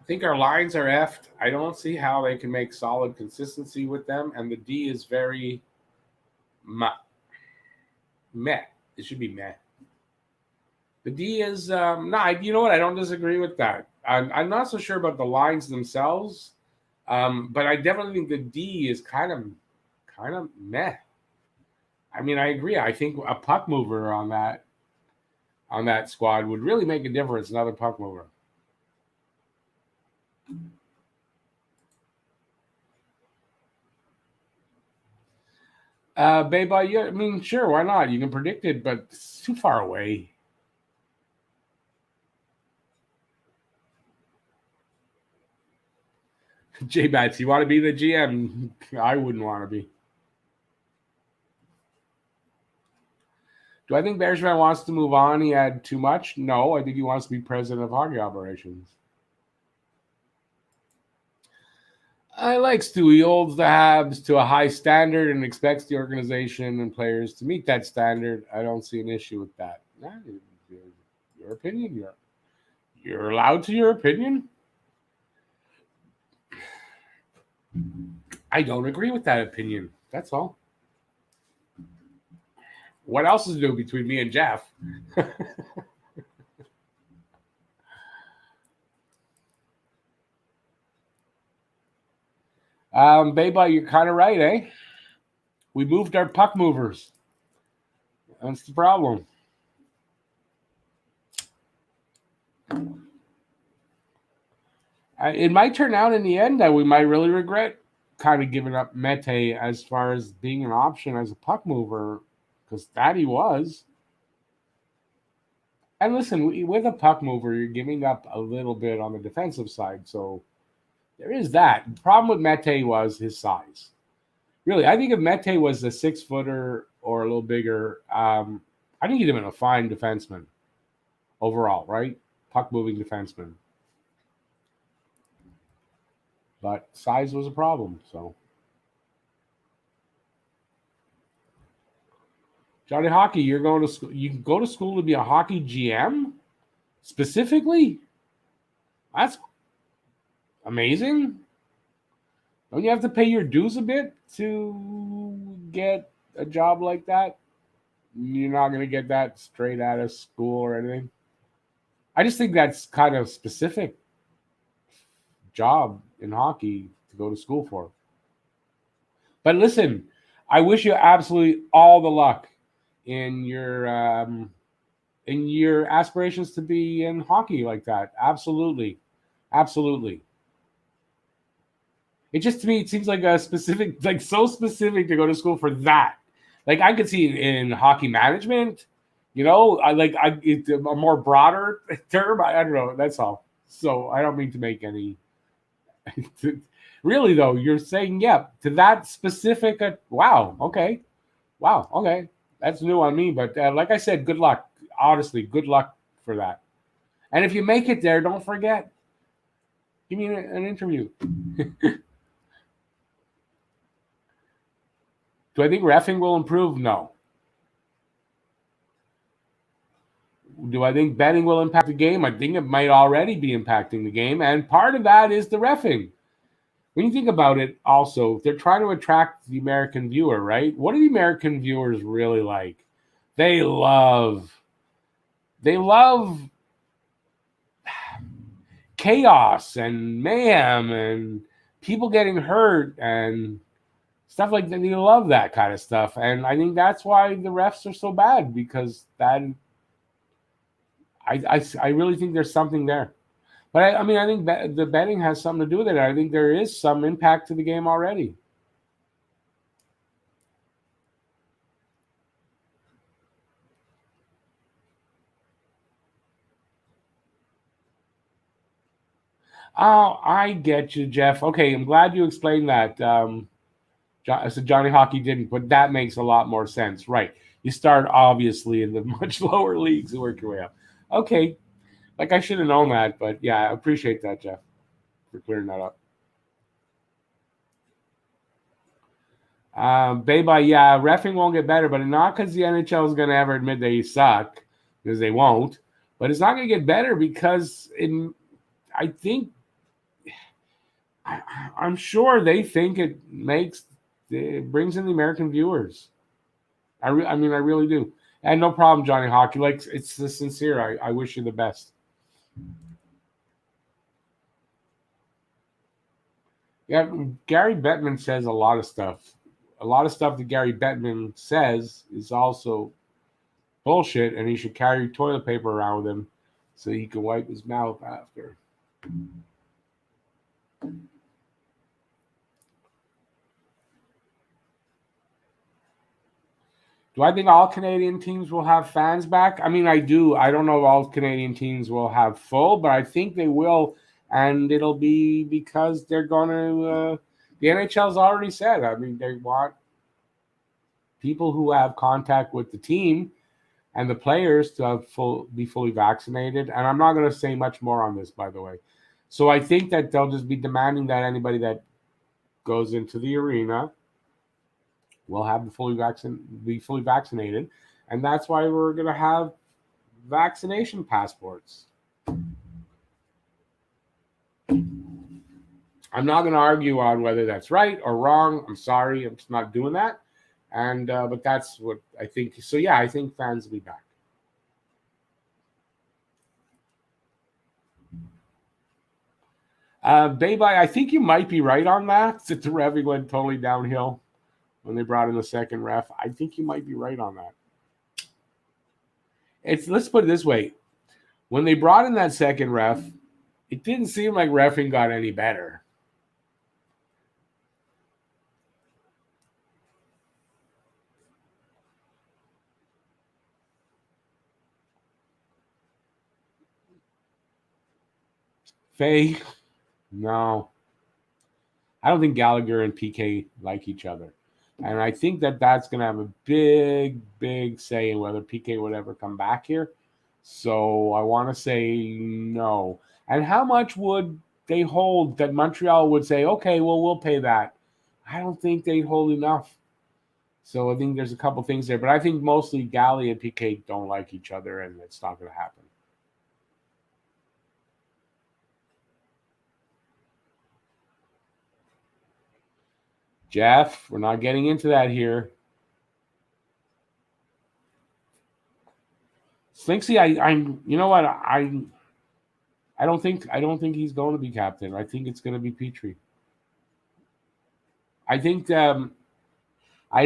think our lines are effed. I don't see how they can make solid consistency with them, and the D is very meh. It should be meh. The D is no. You know what? I don't disagree with that. I'm not so sure about the lines themselves, but I definitely think the D is kind of meh. I mean, I agree. I think a puck mover on that squad would really make a difference. Another puck mover. Beba, yeah, I mean, sure, why not? You can predict it, but it's too far away. J Bats, you want to be the GM? I wouldn't want to be. Do I think Bergevin wants to move on? He had too much? No, I think he wants to be president of hockey operations. I like Stu. He holds the Habs to a high standard and expects the organization and players to meet that standard. I don't see an issue with that. Your opinion. You're allowed to your opinion. I don't agree with that opinion. That's all. What else is new between me and Jeff? Beba, you're kind of right, eh? We moved our puck movers. That's the problem. It might turn out in the end that we might really regret kind of giving up Mete as far as being an option as a puck mover, because that he was. And listen, with a puck mover, you're giving up a little bit on the defensive side. So there is that. The problem with Mete was his size. Really, I think if Mete was a 6-footer or a little bigger, I think he'd have been a fine defenseman overall, right? Puck moving defenseman. But size was a problem. So Johnny Hockey, you're going to school. You can go to school to be a hockey GM specifically. That's amazing. Don't you have to pay your dues a bit to get a job like that? You're not going to get that straight out of school or anything. I just think that's kind of specific job in hockey to go to school for. But listen, I wish you absolutely all the luck in your aspirations to be in hockey like that. Absolutely, absolutely. It just to me it seems like a specific, like so specific to go to school for that. Like I could see it in hockey management, it's a more broader term. I don't know. That's all. So I don't mean to make any. Really though, you're saying yeah to that specific. Wow. Okay. Wow. Okay. That's new on me. But like I said, good luck. Honestly, good luck for that. And if you make it there, don't forget. Give me an interview. Do I think reffing will improve? No. Do I think betting will impact the game? I think it might already be impacting the game. And part of that is the reffing. When you think about it, also, they're trying to attract the American viewer, right? What do the American viewers really like? They love chaos and mayhem and people getting hurt and stuff like that. They love that kind of stuff. And I think that's why the refs are so bad, because that I really think there's something there. But I mean, I think the betting has something to do with it. I think there is some impact to the game already. Oh, I get you, Jeff. Okay, I'm glad you explained that. So Johnny Hockey didn't, but that makes a lot more sense. Right. You start obviously in the much lower leagues and work your way up. Okay. Like I should have known that, but yeah, I appreciate that, Jeff, for clearing that up. Beba, yeah, refing won't get better, but not because the NHL is going to ever admit they suck, because they won't. But it's not going to get better because I think, I'm sure they think it brings in the American viewers. I mean, I really do. And no problem, Johnny Hockey. Like, it's sincere. I wish you the best. Yeah, Gary Bettman says a lot of stuff. A lot of stuff that Gary Bettman says is also bullshit, and he should carry toilet paper around with him so he can wipe his mouth after. Do I think all Canadian teams will have fans back? I mean, I do. I don't know if all Canadian teams will have full, but I think they will, and it'll be because they're going to. The NHL's already said. I mean, they want people who have contact with the team and the players to be fully vaccinated. And I'm not going to say much more on this, by the way. So I think that they'll just be demanding that anybody that goes into the arena will have be fully vaccinated, and that's why we're going to have vaccination passports. I'm not going to argue on whether that's right or wrong. I'm sorry, I'm just not doing that. And but that's what I think. So yeah, I think fans will be back. Babe, I think you might be right on that. That the revving went totally downhill when they brought in the second ref. I think you might be right on that. Let's put it this way: when they brought in that second ref, it didn't seem like reffing got any better. Faye, no. I don't think Gallagher and PK like each other. And I think that that's going to have a big, big say in whether PK would ever come back here. So I want to say no. And how much would they hold that Montreal would say, okay, well, we'll pay that? I don't think they'd hold enough. So I think there's a couple things there. But I think mostly Gally and PK don't like each other, and it's not going to happen. Jeff, we're not getting into that here. Slinksy, I'm. You know what? I don't think he's going to be captain. I think it's going to be Petrie. I think I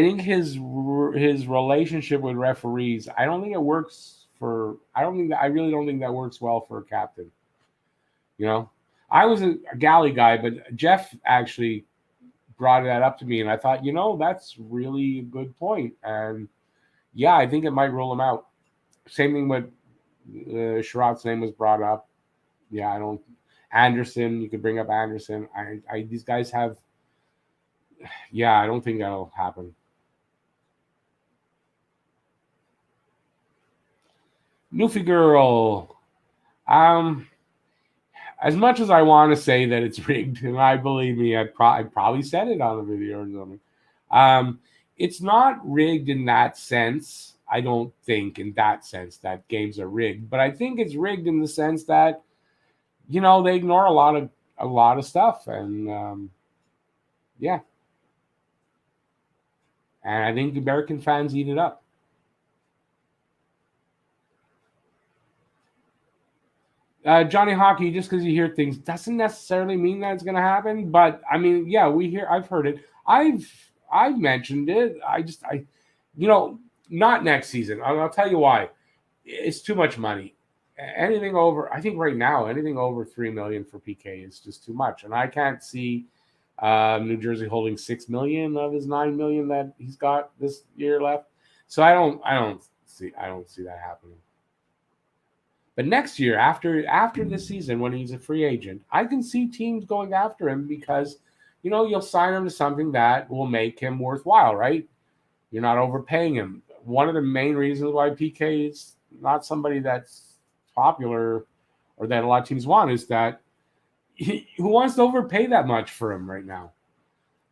think his relationship with referees. I don't think it works for. I really don't think that works well for a captain. You know, I was a galley guy, but Jeff actually brought that up to me, and I thought, that's really a good point. And yeah, I think it might rule him out. Same thing with Sherrod's name was brought up. Yeah, I don't. Anderson, you could bring up Anderson. These guys have. Yeah, I don't think that'll happen. Newfie girl. Um, as much as I want to say that it's rigged, and I believe me, I probably said it on a video or something. It's not rigged in that sense. I don't think in that sense that games are rigged, but I think it's rigged in the sense that they ignore a lot of stuff, and yeah, and I think American fans eat it up. Johnny Hockey, just because you hear things doesn't necessarily mean that it's going to happen. But I mean, yeah, I've heard it. I've mentioned it. Not next season. I'll tell you why. It's too much money. Anything over, I think right now, anything over $3 million for PK is just too much, and I can't see New Jersey holding $6 million of his $9 million that he's got this year left. So I don't see that happening. But next year, after this season, when he's a free agent, I can see teams going after him because, you'll sign him to something that will make him worthwhile, right? You're not overpaying him. One of the main reasons why PK is not somebody that's popular or that a lot of teams want is that who wants to overpay that much for him right now?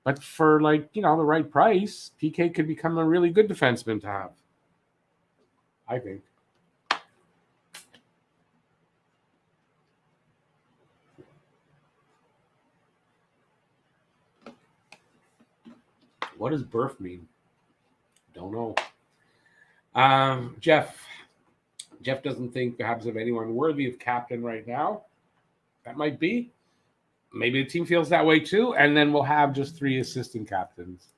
But for the right price, PK could become a really good defenseman to have. I think. What does birth mean? Don't know. Jeff. Jeff doesn't think the Habs have anyone worthy of captain right now. That might be. Maybe the team feels that way too, and then we'll have just 3 assistant captains.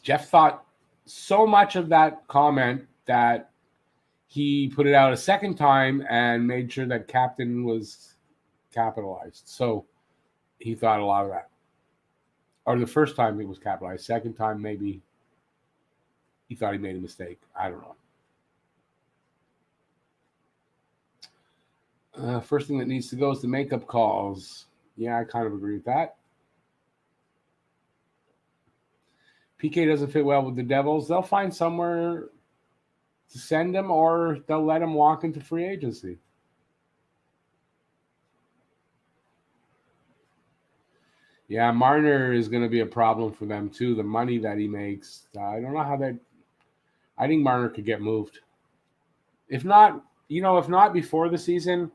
Jeff thought so much of that comment that he put it out a second time and made sure that captain was capitalized. So he thought a lot of that. Or the first time it was capitalized. Second time, maybe he thought he made a mistake. I don't know. First thing that needs to go is the makeup calls. Yeah, I kind of agree with that. PK doesn't fit well with the Devils. They'll find somewhere to send him, or they'll let him walk into free agency. Yeah, Marner is going to be a problem for them too. The money that he makes, I don't know how that. I think Marner could get moved. If not, if not before the season,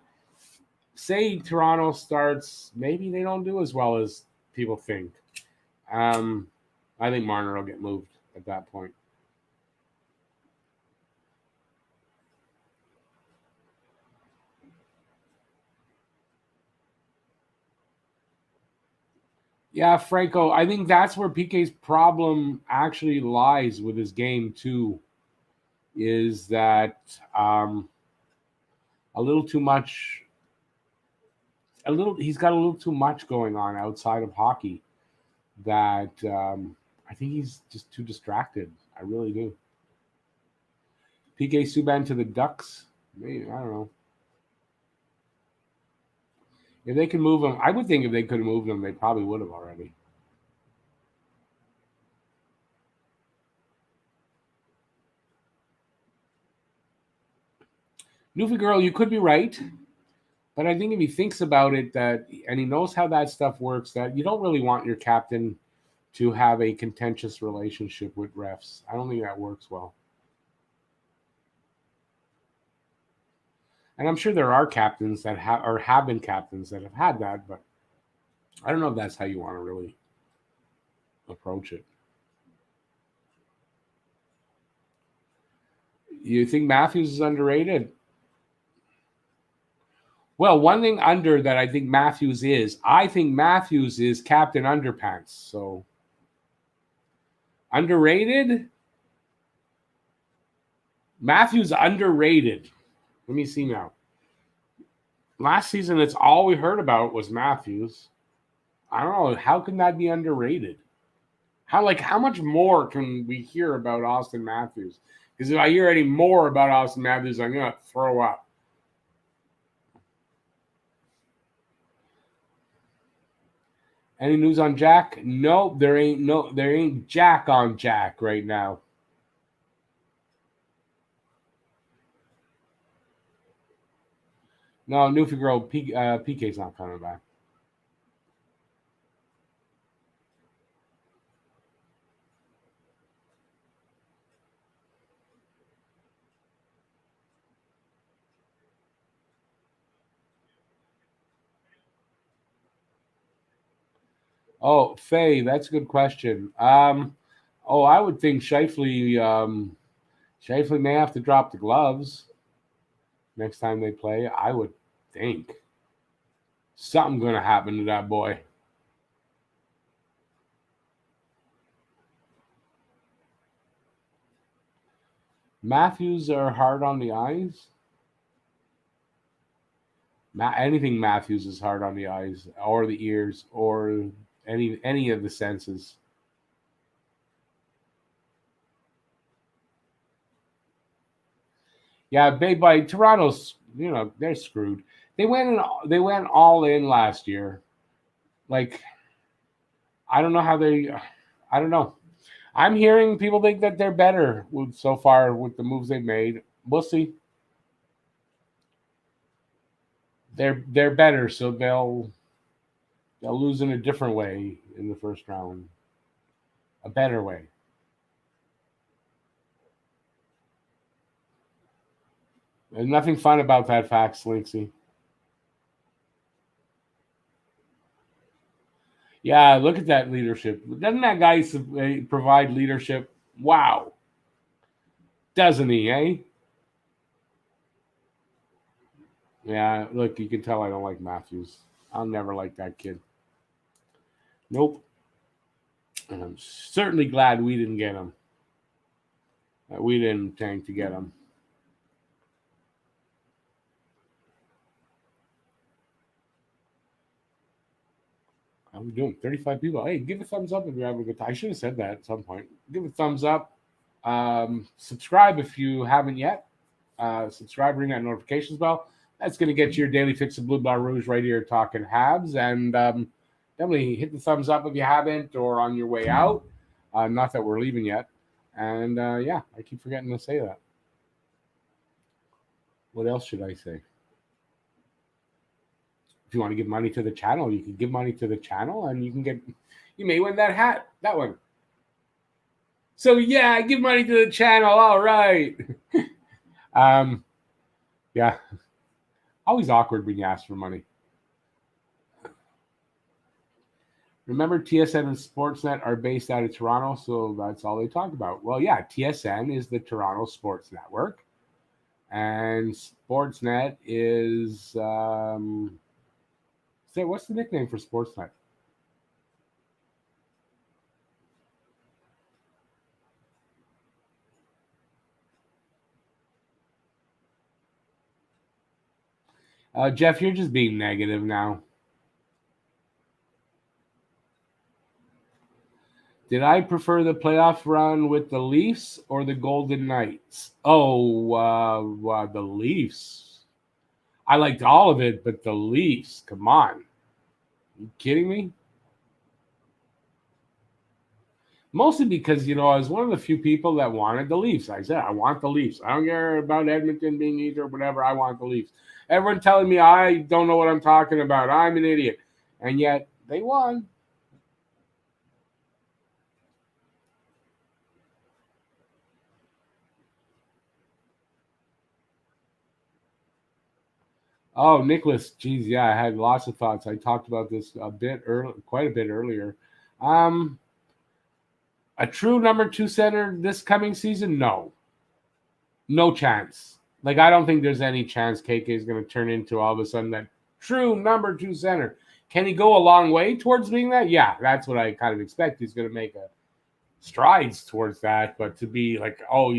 say Toronto starts, maybe they don't do as well as people think. I think Marner will get moved at that point. Yeah, Franco, I think that's where PK's problem actually lies with his game too, is that a little too much, he's got a little too much going on outside of hockey that I think he's just too distracted. I really do. PK Subban to the Ducks, maybe, I don't know. If they can move him, I would think if they could have moved him, they probably would have already. Newfie girl, you could be right, but I think if he thinks about it, that and he knows how that stuff works, that you don't really want your captain to have a contentious relationship with refs. I don't think that works well. And I'm sure there are captains that have been captains that have had that, but I don't know if that's how you want to really approach it. You think Matthews is underrated? Well, one thing under that I think Matthews is Captain Underpants. So underrated? Matthews underrated. Let me see now. Last season, it's all we heard about was Matthews. I don't know. How can that be underrated? How much more can we hear about Austin Matthews? Because if I hear any more about Austin Matthews, I'm gonna throw up. Any news on Jack? No, there ain't Jack on Jack right now. No, Newfie Girl PK's not coming back. Oh, Faye, that's a good question. I would think Shifley may have to drop the gloves next time they play. I would think something going to happen to that boy. Matthews are hard on the eyes. Anything Matthews is hard on the eyes or the ears or any of the senses. Yeah, by Toronto's, they're screwed. They went all in last year. Like I don't know how they. I don't know. I'm hearing people think that they're better so far with the moves they've made. We'll see. They're better, so they'll lose in a different way in the first round, a better way. There's nothing fun about that fact, Slinksy. Yeah, look at that leadership. Doesn't that guy provide leadership? Wow, doesn't he? Eh? Yeah. Look, you can tell I don't like Matthews. I'll never like that kid. Nope. And I'm certainly glad we didn't get him. We didn't tank to get him. How we doing? 35 people. Hey, give a thumbs up if you're having a good time. I should have said that at some point. Give a thumbs up. Subscribe if you haven't yet. Subscribe, ring that notifications bell. That's going to get you your daily fix of Blue Bar Rouge right here talking Habs. And definitely hit the thumbs up if you haven't or on your way out. Not that we're leaving yet. And yeah, I keep forgetting to say that. What else should I say? If you want to give money to the channel, you can give money to the channel and you may win that hat, that one. So yeah, give money to the channel. All right. Yeah. Always awkward when you ask for money. Remember, TSN and Sportsnet are based out of Toronto, so that's all they talk about. Well, yeah, TSN is the Toronto Sports Network, and Sportsnet is what's the nickname for Sportsnet? Jeff, you're just being negative now. Did I prefer the playoff run with the Leafs or the Golden Knights? The Leafs. I liked all of it, but the Leafs, come on. Are you kidding me? Mostly because, I was one of the few people that wanted the Leafs. I said, I want the Leafs. I don't care about Edmonton being either or whatever. I want the Leafs. Everyone telling me I don't know what I'm talking about. I'm an idiot. And yet they won. Oh, Nicholas, geez, yeah, I had lots of thoughts. I talked about this quite a bit earlier. Um, a true number two center this coming season? No chance. Like I don't think there's any chance KK is going to turn into all of a sudden that true number two center. Can he go a long way towards being that? Yeah, that's what I kind of expect. He's going to make a strides towards that, but to be like, oh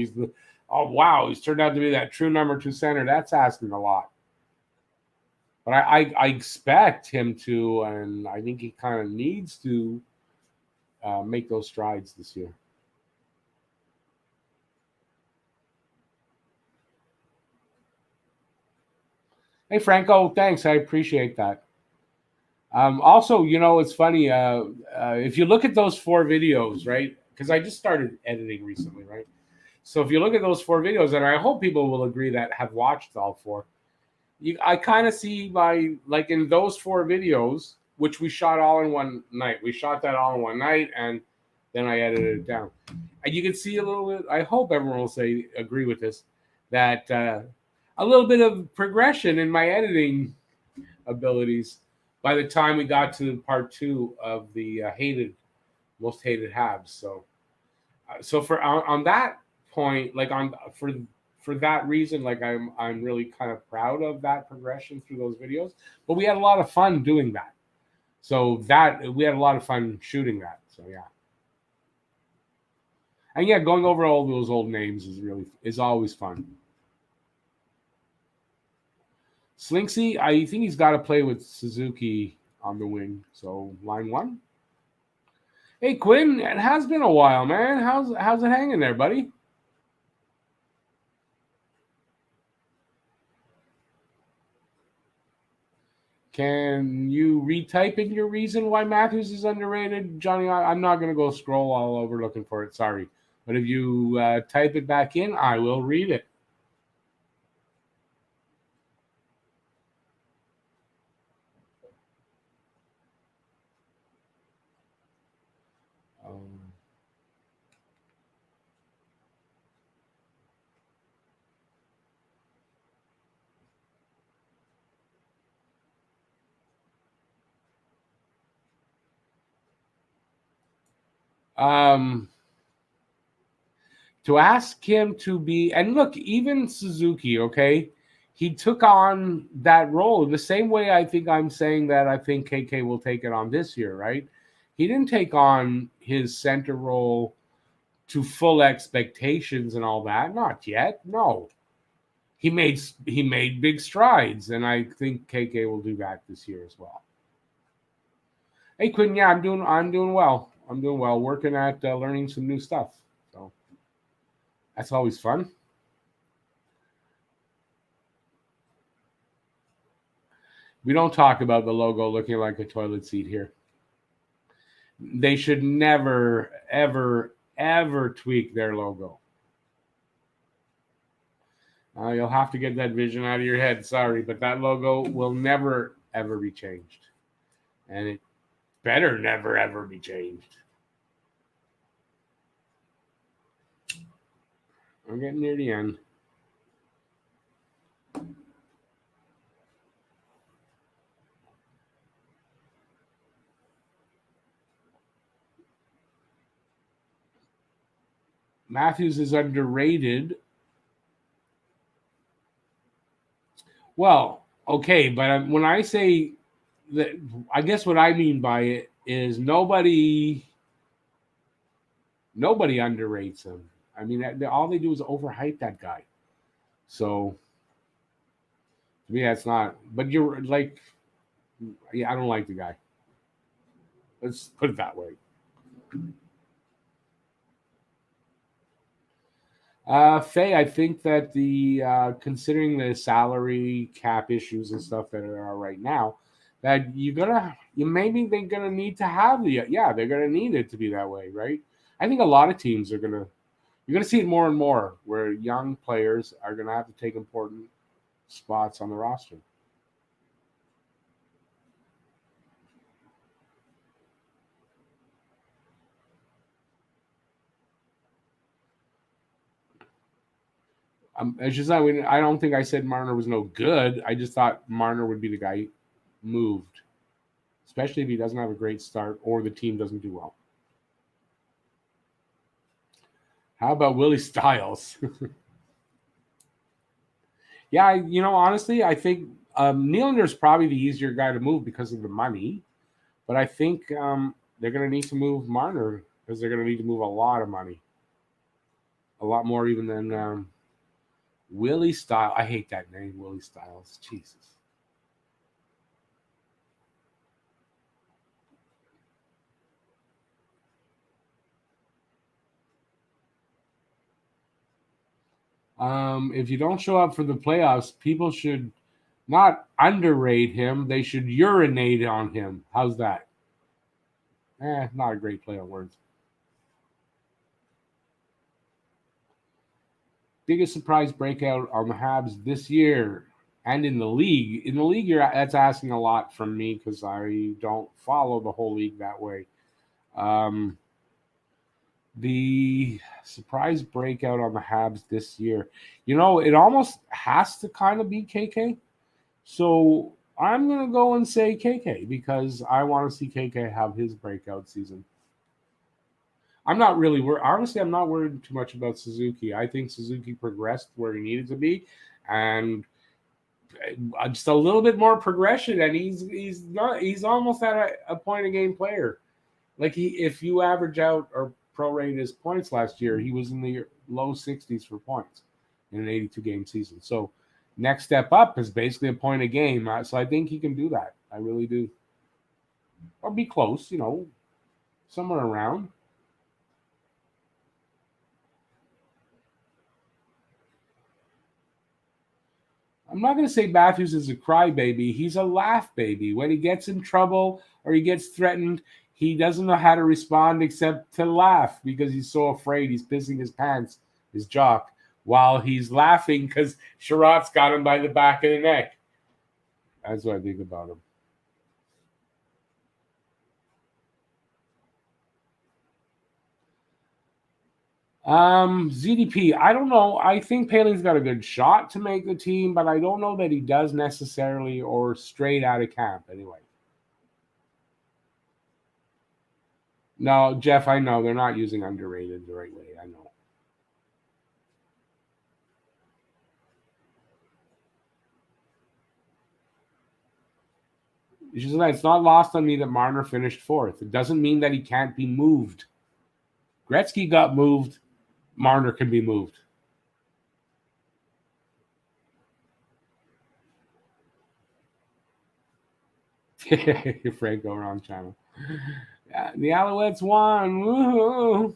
wow, he's turned out to be that true number two center. That's asking a lot. But I expect him to, and I think he kind of needs to make those strides this year. Hey, Franco, thanks. I appreciate that. Also, it's funny. If you look at those four videos, right? Because I just started editing recently, right? So if you look at those four videos, and I hope people will agree that have watched all four, I kind of see by like in those four videos, which we shot all in one night. We shot that all in one night, and then I edited it down. And you can see a little bit. I hope everyone will say agree with this that a little bit of progression in my editing abilities by the time we got to part two of the most hated Habs. So for on that point, like on for that reason, like I'm really kind of proud of that progression through those videos. But we had a lot of fun doing that. So that we had a lot of fun shooting that. So yeah. And yeah, going over all those old names is always fun. Slinksy, I think he's got to play with Suzuki on the wing. So line one. Hey Quinn, it has been a while, man. How's it hanging there, buddy? Can you retype in your reason why Matthews is underrated, Johnny? I'm not going to go scroll all over looking for it. Sorry, but if you type it back in, I will read it. Um, um, to ask him to be, and look, even Suzuki, okay, he took on that role the same way I think I'm saying that I think KK will take it on this year, right? He didn't take on his center role to full expectations and all that. Not yet. No. He made big strides, and I think KK will do that this year as well. Hey Quinn, yeah, I'm doing well. I'm doing well, working at learning some new stuff. So that's always fun. We don't talk about the logo looking like a toilet seat here. They should never, ever, ever tweak their logo. You'll have to get that vision out of your head. Sorry, but that logo will never, ever be changed. And it better never, ever be changed. I'm getting near the end. Matthews is underrated. Well, okay, but when I say that, I guess what I mean by it is nobody underrates him. I mean, all they do is overhype that guy. So to me, that's not. But you're like, yeah, I don't like the guy. Let's put it that way. Faye, I think that the considering the salary cap issues and stuff that are right now, that you maybe they're gonna need to have they're gonna need it to be that way, right? I think a lot of teams are gonna you're gonna see it more and more where young players are gonna have to take important spots on the roster. It's just not. I don't think I said Marner was no good. I just thought Marner would be the guy moved, especially if he doesn't have a great start or the team doesn't do well. How about Willie Styles? Yeah, honestly, I think Nylander's probably the easier guy to move because of the money, but I think they're going to need to move Marner because they're going to need to move a lot of money, a lot more even than Willie Styles. I hate that name, Willie Styles. Jesus. If you don't show up for the playoffs, people should not underrate him. They should urinate on him. How's that? Not a great play on words. Biggest surprise breakout on the Habs this year and in the league. In the league, that's asking a lot from me because I don't follow the whole league that way. Um, the surprise breakout on the Habs this year, it almost has to kind of be KK. So I'm going to go and say KK because I want to see KK have his breakout season. I'm not really worried. Honestly, I'm not worried too much about Suzuki. I think Suzuki progressed where he needed to be, and just a little bit more progression, and he's almost at a point a game player. Like if you average out or prorate his points last year, he was in the low 60s for points in an 82 game season. So next step up is basically a point a game. So I think he can do that. I really do, or be close. Somewhere around. I'm not going to say Matthews is a crybaby. He's a laugh baby. When he gets in trouble or he gets threatened, he doesn't know how to respond except to laugh because he's so afraid he's pissing his pants, his jock, while he's laughing because Sherrod's got him by the back of the neck. That's what I think about him. ZDP, I don't know. I think Paling's got a good shot to make the team, but I don't know that he does necessarily or straight out of camp anyway. No, Jeff, I know they're not using underrated the right way. I know. It's not lost on me that Marner finished fourth. It doesn't mean that he can't be moved. Gretzky got moved. Marner can be moved. Franco wrong channel. Yeah, the Alouettes won. Woohoo!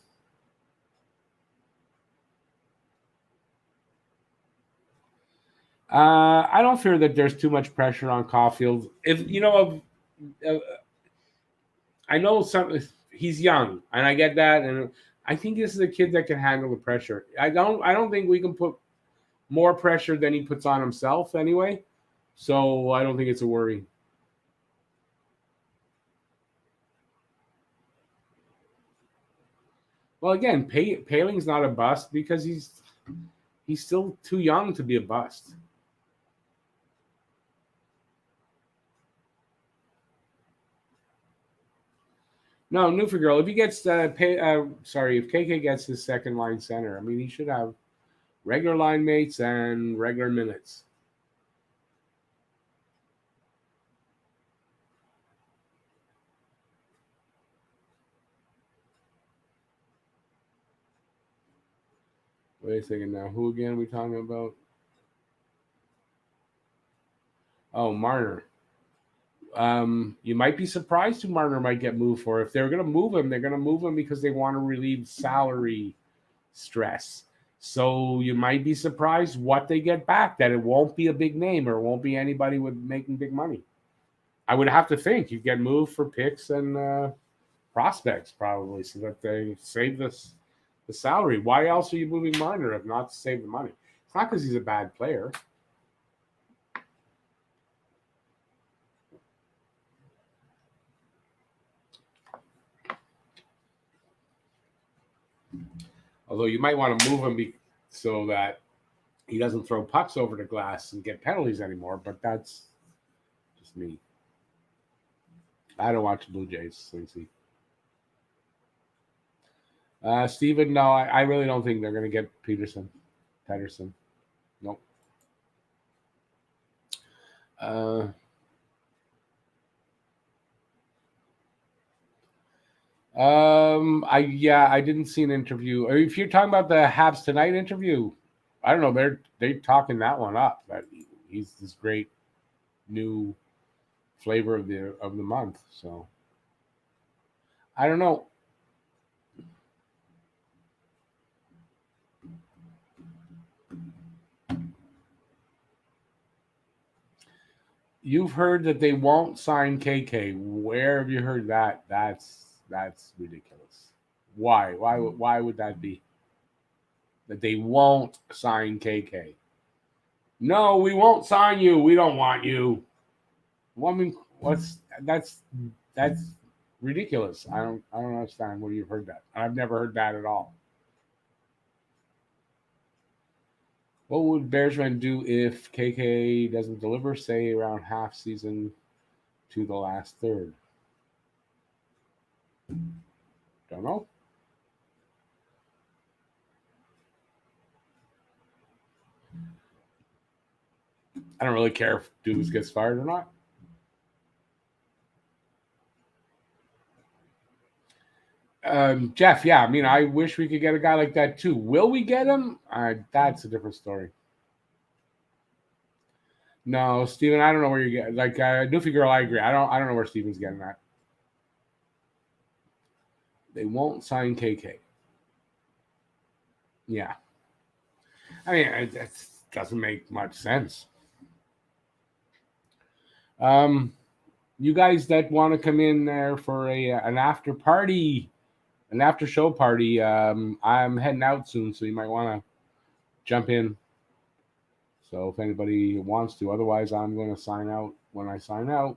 I don't fear that there's too much pressure on Caulfield. If I know he's young, and I get that, and I think this is a kid that can handle the pressure. I don't think we can put more pressure than he puts on himself anyway. So I don't think it's a worry. Well, again, Paling's not a bust because he's still too young to be a bust. No, Newford girl. If he gets if KK gets his second line center, I mean he should have regular line mates and regular minutes. Wait a second now. Who again are we talking about? Oh, Marner. You might be surprised who Marner might get moved for. If they're going to move him, they're going to move him because they want to relieve salary stress. So you might be surprised what they get back. That it won't be a big name or it won't be anybody with making big money. I would have to think you get moved for picks and prospects probably, so that they save the salary. Why else are you moving Marner if not to save the money? It's not because he's a bad player. Although you might want to move him so that he doesn't throw pucks over the glass and get penalties anymore. But that's just me. I don't watch the Blue Jays, Lindsay. Steven, no, I really don't think they're going to get Pedersen. Nope. I didn't see an interview. Or if you're talking about the Habs tonight interview, I don't know. They're talking that one up. That he's this great new flavor of the month. So I don't know. You've heard that they won't sign KK. Where have you heard that? That's ridiculous. Why? Why would that be? That they won't sign KK. No, we won't sign you. We don't want you. Well, I mean, what's that's ridiculous. I don't understand where you've heard that. I've never heard that at all. What would Bearsman do if KK doesn't deliver, say around half season to the last third? Don't know. I don't really care if Dubas gets fired or not. Jeff, yeah, I mean, I wish we could get a guy like that too. Will we get him? That's a different story. No, Steven, I don't know where you're getting. Like, Doofy Girl, I agree. I don't know where Steven's getting at. They won't sign KK. Yeah, I mean, it doesn't make much sense. You guys that want to come in there for an after party, an after show party, I'm heading out soon, so you might want to jump in. So if anybody wants to, otherwise I'm going to sign out when I sign out.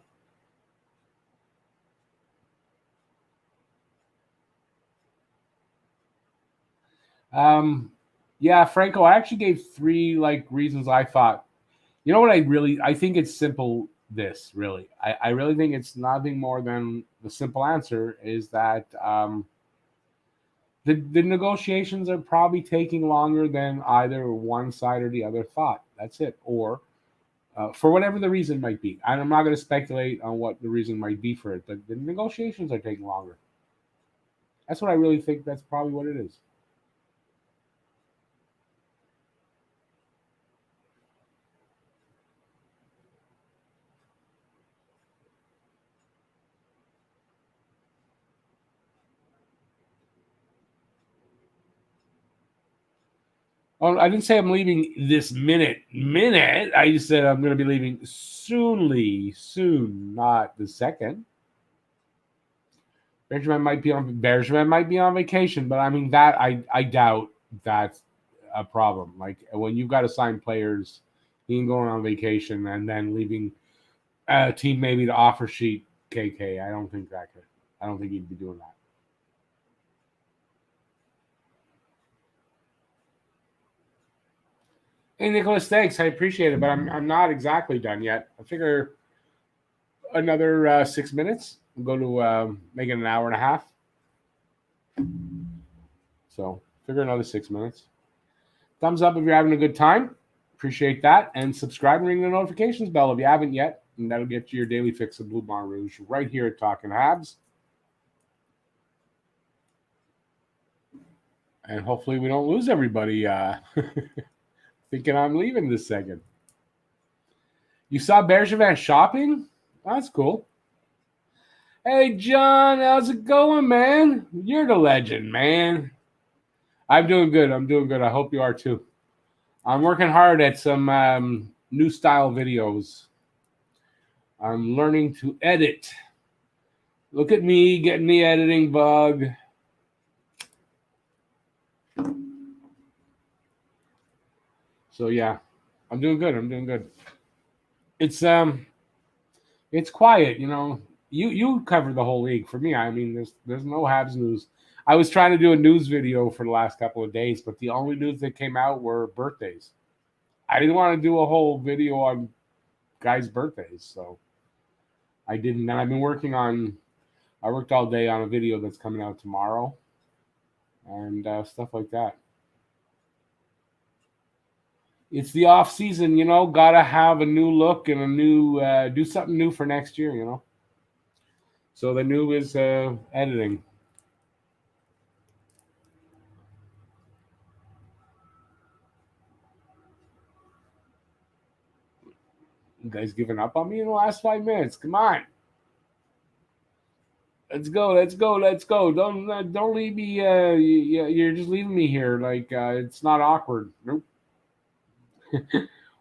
Yeah, Franco, I actually gave three reasons I thought. You know what I think it's simple. This really, I really think it's nothing more than the simple answer is that the negotiations are probably taking longer than either one side or the other thought. That's it. Or for whatever the reason might be. And I'm not going to speculate on what the reason might be for it, but the negotiations are taking longer. That's what I really think. That's probably what it is. Oh, I didn't say I'm leaving this minute. Minute. I just said I'm going to be leaving soonly. Soon, not the second. Benjamin might be on vacation, but I mean that I doubt that's a problem. Like when you've got to sign players, he ain't going on vacation and then leaving a team maybe to offer sheet KK. I don't think that could. I don't think he'd be doing that. Hey Nicholas, thanks. I appreciate it, but I'm not exactly done yet. I figure another 6 minutes. We'll go to make it an hour and a half. So figure another 6 minutes. Thumbs up if you're having a good time. Appreciate that. And subscribe and ring the notifications bell if you haven't yet. And that'll get you your daily fix of Blue Barn Rouge right here at Talking Habs. And hopefully we don't lose everybody thinking I'm leaving this second. You saw Bergevin shopping? That's cool. Hey, John, how's it going, man? You're the legend, man. I'm doing good. I hope you are too. I'm working hard at some new style videos. I'm learning to edit. Look at me getting the editing bug. So yeah, I'm doing good. It's quiet, you know. You cover the whole league. For me, I mean, there's no Habs news. I was trying to do a news video for the last couple of days, but the only news that came out were birthdays. I didn't want to do a whole video on guys' birthdays, so I didn't. And I've been working on. I worked all day on a video that's coming out tomorrow, and stuff like that. It's the off season, you know. Gotta have a new look and a new do something new for next year, you know. So the new is editing. You guys giving up on me in the last 5 minutes? Come on, let's go. Don't leave me. You're just leaving me here. Like it's not awkward. Nope.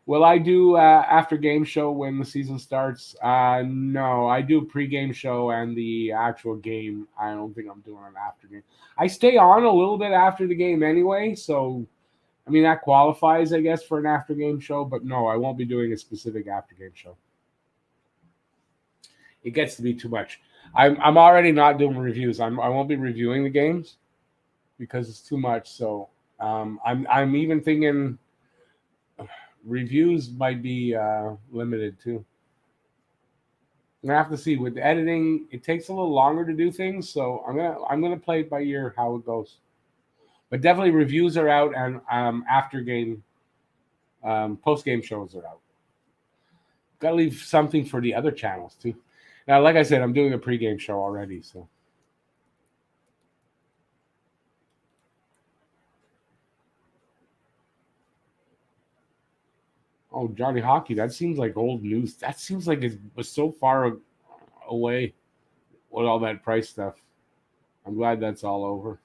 Will I do after game show when the season starts? No, I do pre-game show and the actual game. I don't think I'm doing an after game. I stay on a little bit after the game anyway, so I mean that qualifies, I guess, for an after game show. But no, I won't be doing a specific after game show. It gets to be too much. I'm already not doing reviews. I won't be reviewing the games because it's too much. So I'm even thinking reviews might be limited too. I'm gonna have to see with editing. It takes a little longer to do things, so I'm gonna play it by ear how it goes. But definitely reviews are out and after game, post game shows are out. Got to leave something for the other channels too. Now, like I said, I'm doing a pregame show already, so. Oh, Johnny Hockey, that seems like old news. That seems like it was so far away with all that price stuff. I'm glad that's all over.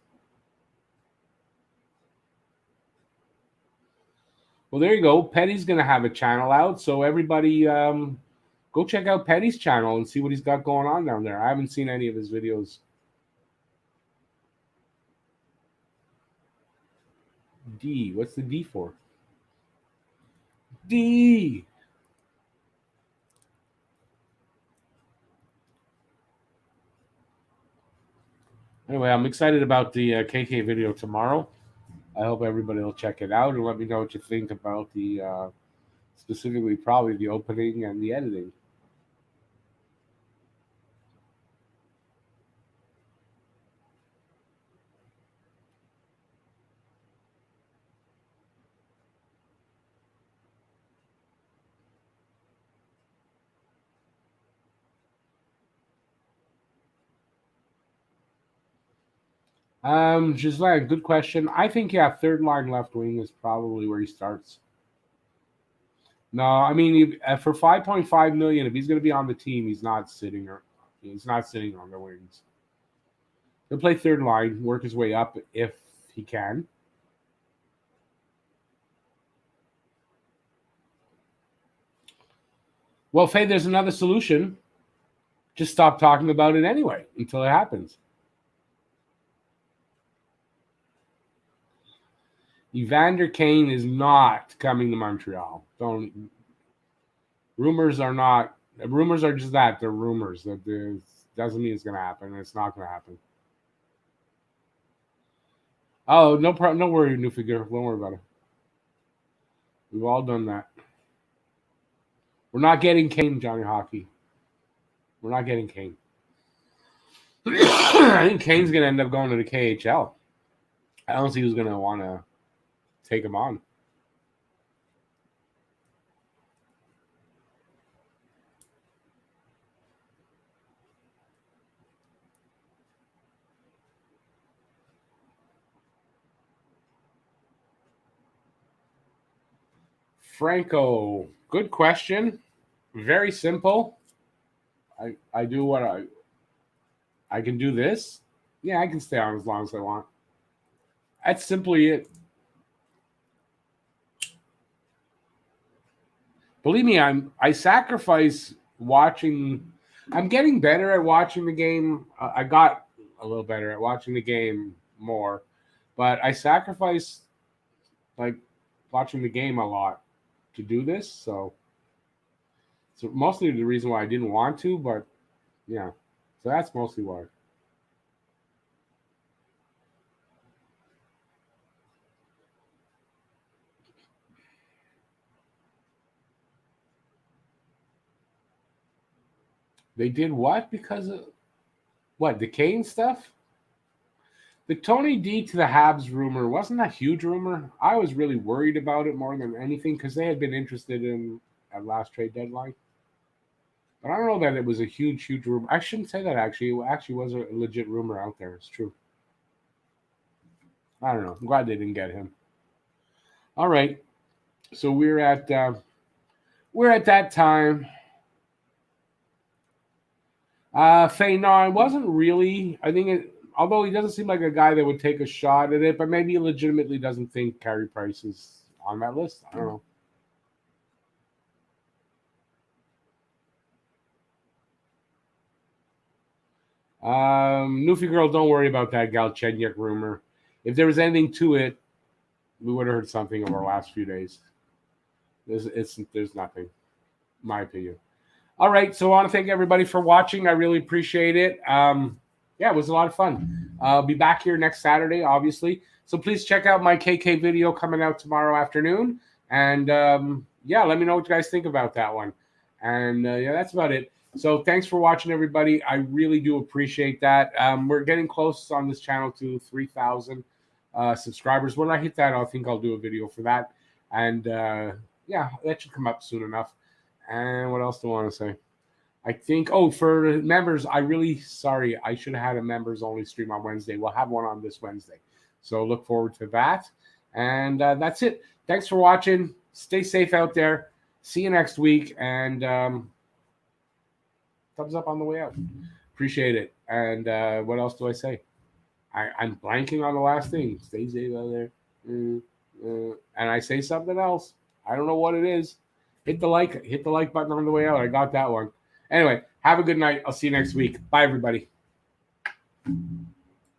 Well, there you go. Petty's going to have a channel out, so everybody go check out Petty's channel and see what he's got going on down there. I haven't seen any of his videos. D. What's the D for? D. Anyway, I'm excited about the KK video tomorrow. I hope everybody will check it out and let me know what you think about the specifically probably the opening and the editing. Gislaine, good question. I think yeah, third line left wing is probably where he starts. No, I mean for 5.5 million, if he's going to be on the team, he's not sitting on the wings. He'll play third line, work his way up if he can. Well, Faye, there's another solution. Just stop talking about it anyway until it happens. Evander Kane is not coming to Montreal. Don't. Rumors are just that. They're rumors. That doesn't mean it's going to happen. It's not going to happen. Oh, no problem. No worry, new figure. Don't worry about it. We've all done that. We're not getting Kane, Johnny Hockey. We're not getting Kane. I think Kane's going to end up going to the KHL. I don't see who's going to want to take him on. Franco, good question. Very simple. I do what I can do this. Yeah, I can stay on as long as I want. That's simply it. Believe me, I sacrifice watching. I'm getting better at watching the game. I got a little better at watching the game more, but I sacrifice like watching the game a lot to do this. So mostly the reason why I didn't want to, but yeah. So that's mostly why. They did what? Because of what? The Kane stuff? The Tony D to the Habs rumor wasn't a huge rumor. I was really worried about it more than anything because they had been interested in at last trade deadline. But I don't know that it was a huge rumor. I shouldn't say that actually. It actually was a legit rumor out there. It's true. I don't know. I'm glad they didn't get him. All right. So we're at that time. Faye, no, it wasn't really. I think although he doesn't seem like a guy that would take a shot at it, but maybe he legitimately doesn't think Carey Price is on that list. I don't know. Newfie girl, don't worry about that Galchenyuk rumor. If there was anything to it, we would have heard something over the last few days. There's nothing, in my opinion. All right, so I want to thank everybody for watching. I really appreciate it. Yeah, it was a lot of fun. I'll be back here next Saturday, obviously. So please check out my KK video coming out tomorrow afternoon. And yeah, let me know what you guys think about that one. And yeah, that's about it. So thanks for watching, everybody. I really do appreciate that. We're getting close on this channel to 3,000 subscribers. When I hit that, I think I'll do a video for that. And yeah, that should come up soon enough. And what else do I want to say? I think, for members, I should have had a members only stream on Wednesday. We'll have one on this Wednesday. So look forward to that. And that's it. Thanks for watching. Stay safe out there. See you next week. And thumbs up on the way out. Appreciate it. And what else do I say? I'm blanking on the last thing. Stay safe out there. And I say something else. I don't know what it is. Hit the like button on the way out. I got that one. Anyway, have a good night. I'll see you next week. Bye, everybody.